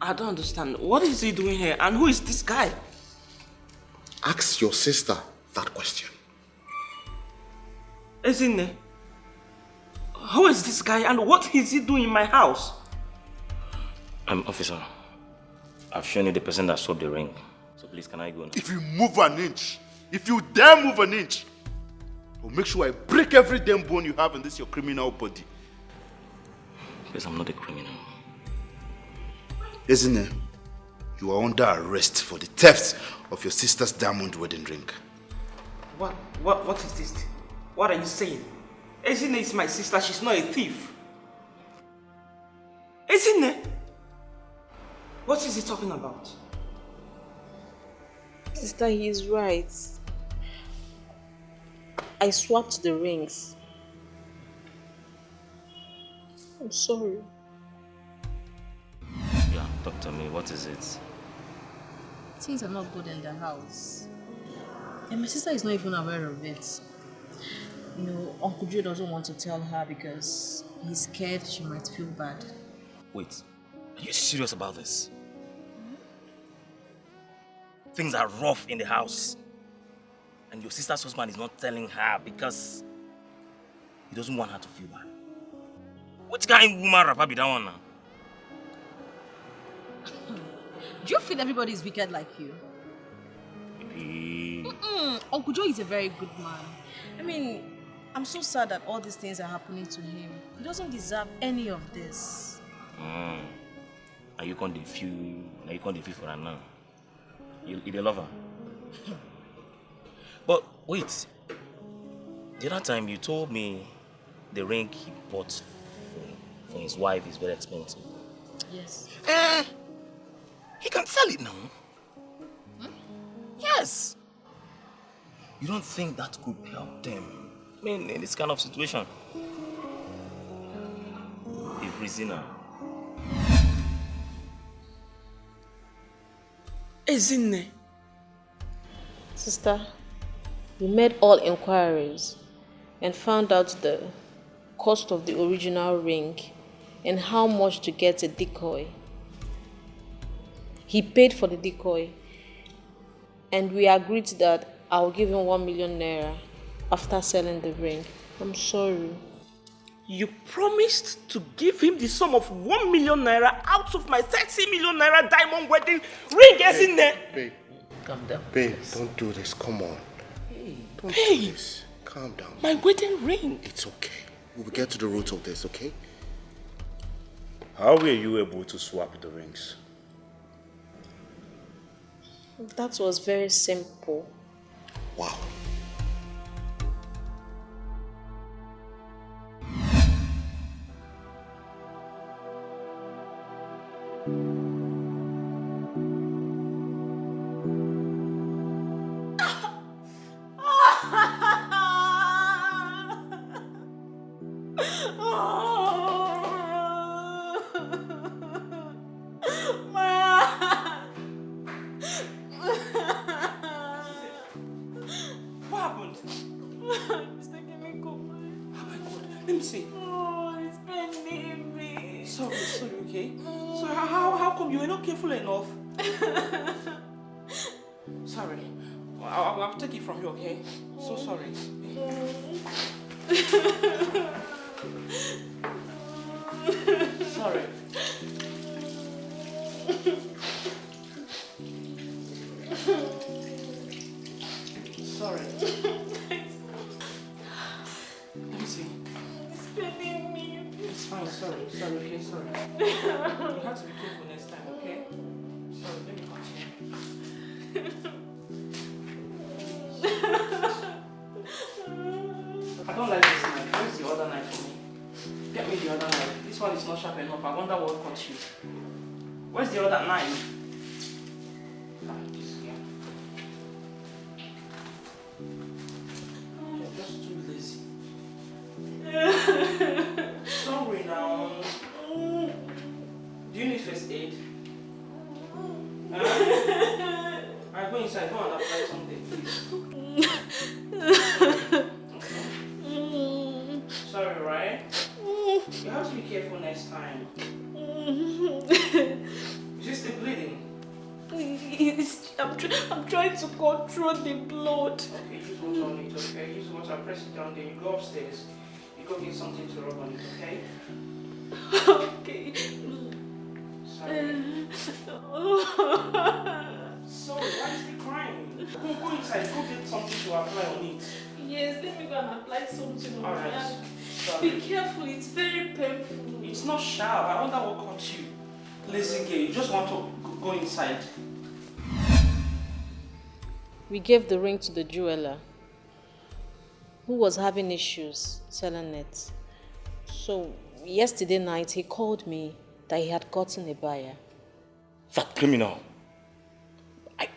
I don't understand. What is he doing here? And who is this guy?
Ask your sister that question.
Ezinne, who is this guy and what is he doing in my house?
Officer, I've shown you the person that swapped the ring. So please, can I go now?
If you move an inch, if you dare move an inch, I'll make sure I break every damn bone you have in this your criminal body.
Please, I'm not a criminal.
Isn't it? You are under arrest for the theft of your sister's diamond wedding ring.
What is this? What are you saying? Ezinne is my sister, she's not a thief. Ezinne? What is he talking about?
Sister, he is right. I swapped the rings. I'm sorry.
Yeah, talk to me. What is it?
Things are not good in the house. And my sister is not even aware of it. You know, Uncle Joe doesn't want to tell her because he's scared she might feel bad.
Wait, are you serious about this? Things are rough in the house. And your sister's husband is not telling her because he doesn't want her to feel bad. Which kind of woman rapper be that one now?
Do you feel everybody is wicked like you? Uncle Joe is a very good man. I mean, I'm so sad that all these things are happening to him. He doesn't deserve any of this.
Are you going to feel for her now? You the lover? But wait, the other time you told me the ring he bought for his wife is very expensive.
Yes.
He can sell it now. Yes. You don't think that could help them? I mean, in this kind of situation. A prisoner.
Ezinne.
Sister, we made all inquiries and found out the cost of the original ring and how much to get a decoy. He paid for the decoy and we agreed that I'll give him 1 million naira after selling the ring. I'm sorry.
You promised to give him the sum of 1 million naira out of my 30 million naira diamond wedding ring, Ezinne.
Babe,
calm down.
Babe, don't do this. Come on. Don't do this. Calm down.
My wedding ring.
It's okay. We will get to the root of this, okay?
How were you able to swap the rings?
That was very simple.
Wow.
I'll take it from you, okay? So sorry. Sorry. Sorry. Let me see.
It's paining me.
It's fine, sorry, okay, sorry. You have to be careful next time, okay? Sorry, let me continue. This one is not sharp enough. I wonder what cut you. Where's the other knife? This here. You're just too lazy. Sorry now. Do you need first aid? Alright, go inside. Go and apply something, please. Sorry, right? You have to be careful next time. Is it still bleeding?
I'm trying to control the blood.
Okay, use water on it, okay? Use water, press it down, then you go upstairs. You go get something to rub on it, okay?
Okay.
Sorry. Sorry, why is he crying? Go inside, go get something to apply on it.
Yes, let me go and apply something on
Alright.
it. Be careful, it's very painful.
It's not sharp. I wonder what caught you. Lazy girl, you just want to go inside.
We gave the ring to the jeweler who was having issues selling it. So yesterday night he called me that he had gotten a buyer.
That criminal.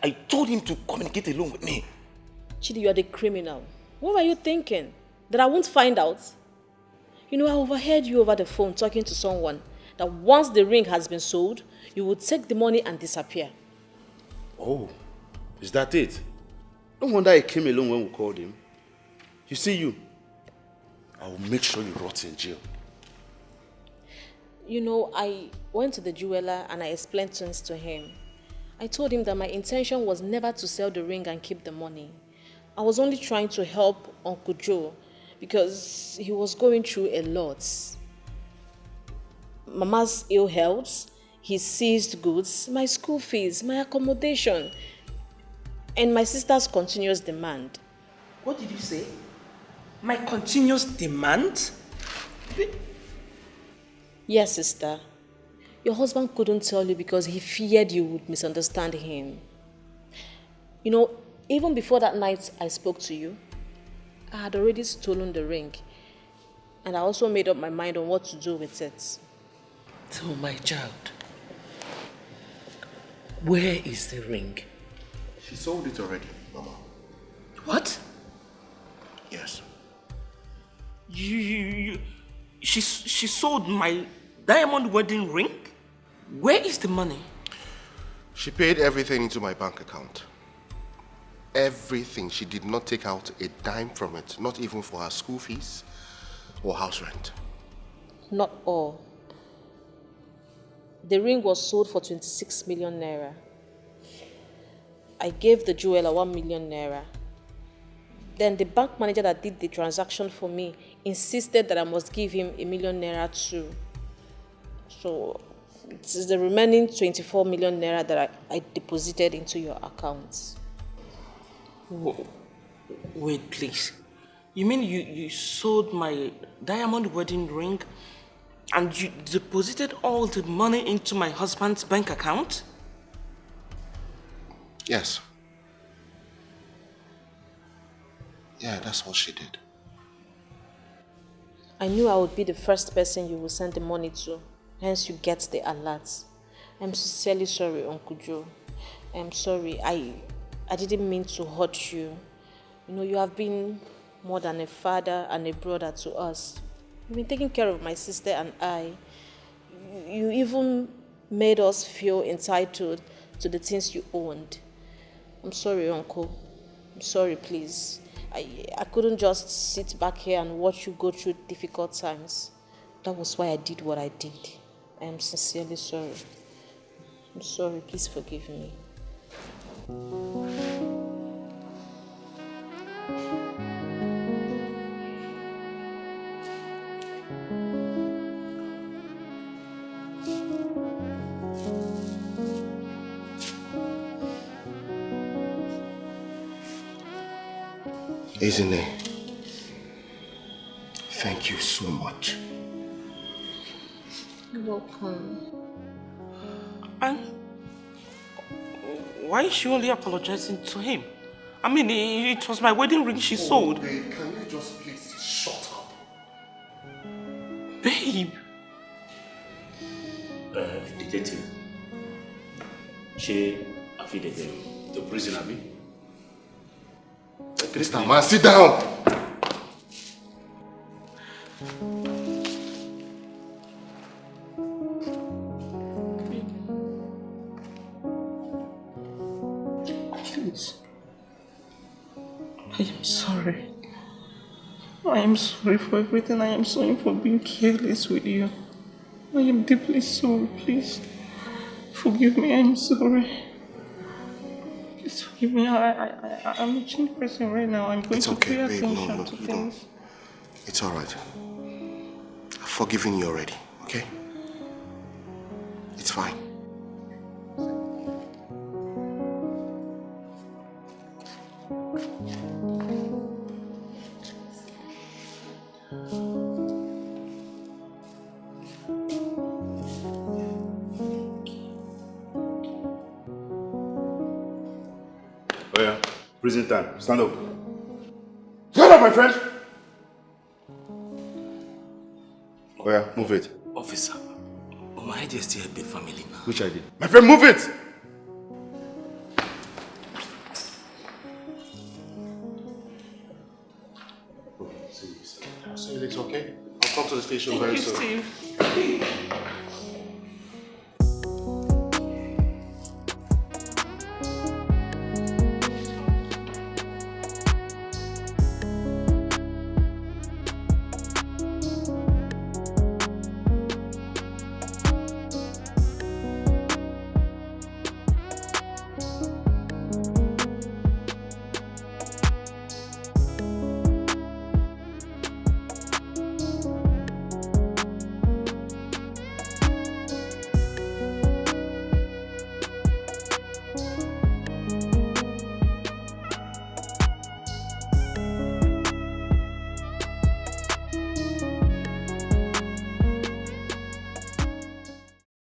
I told him to communicate alone with me.
Chidi, you are the criminal. What were you thinking? That I won't find out? You know, I overheard you over the phone talking to someone that once the ring has been sold, you would take the money and disappear.
Oh, is that it? No wonder he came alone when we called him. You see you, I will make sure you rot in jail.
You know, I went to the jeweler and I explained things to him. I told him that my intention was never to sell the ring and keep the money. I was only trying to help Uncle Joe because he was going through a lot. Mama's ill health, his seized goods, my school fees, my accommodation, and my sister's continuous demand.
What did you say? My continuous demand?
Yes, sister. Your husband couldn't tell you because he feared you would misunderstand him. You know, even before that night I spoke to you, I had already stolen the ring. And I also made up my mind on what to do with it.
So, my child, where is the ring?
She sold it already, Mama.
What?
Yes.
She sold my diamond wedding ring? Where is the money?
She paid everything into my bank account. Everything. She did not take out a dime from it, not even for her school fees or house rent.
Not all. The ring was sold for 26 million naira. I gave the jeweler 1 million naira. Then the bank manager that did the transaction for me insisted that I must give him 1 million naira too. So it is the remaining 24 million naira that I deposited into your account.
Wait, please. You mean you sold my diamond wedding ring and you deposited all the money into my husband's bank account?
Yes. Yeah, that's what she did.
I knew I would be the first person you would send the money to. Hence you get the alert. I'm sincerely sorry, Uncle Joe. I'm sorry. I didn't mean to hurt you. You know, you have been more than a father and a brother to us. You've been taking care of my sister and I. You even made us feel entitled to the things you owned. I'm sorry, Uncle. I'm sorry, please. I couldn't just sit back here and watch you go through difficult times. That was why I did what I did. I am sincerely sorry. I'm sorry, please forgive me.
Isn't thank you so much.
You're welcome.
And why is she only apologizing to him? I mean, it was my wedding ring she sold.
Babe, can you just please shut up?
Babe,
Detective. She affidavit. The prison, Abi.
Mr. Man, sit down!
Please. I am sorry. I am sorry for everything. I am sorry for being careless with you. I am deeply sorry. Please forgive me. I am sorry. Please forgive me. I'm a changed person right now. I'm going
It's
to
okay,
pay
babe.
attention
No,
to
you
things.
don't. It's alright. I've forgiven you already, okay? It's fine.
Oh yeah, prison time. Stand up. Stand up, my friend! Oh yeah, move it.
Officer, my idea is still help the family now.
Which idea? My friend, move it!
I'll see you later, okay? I'll come to the station very soon.
Steve.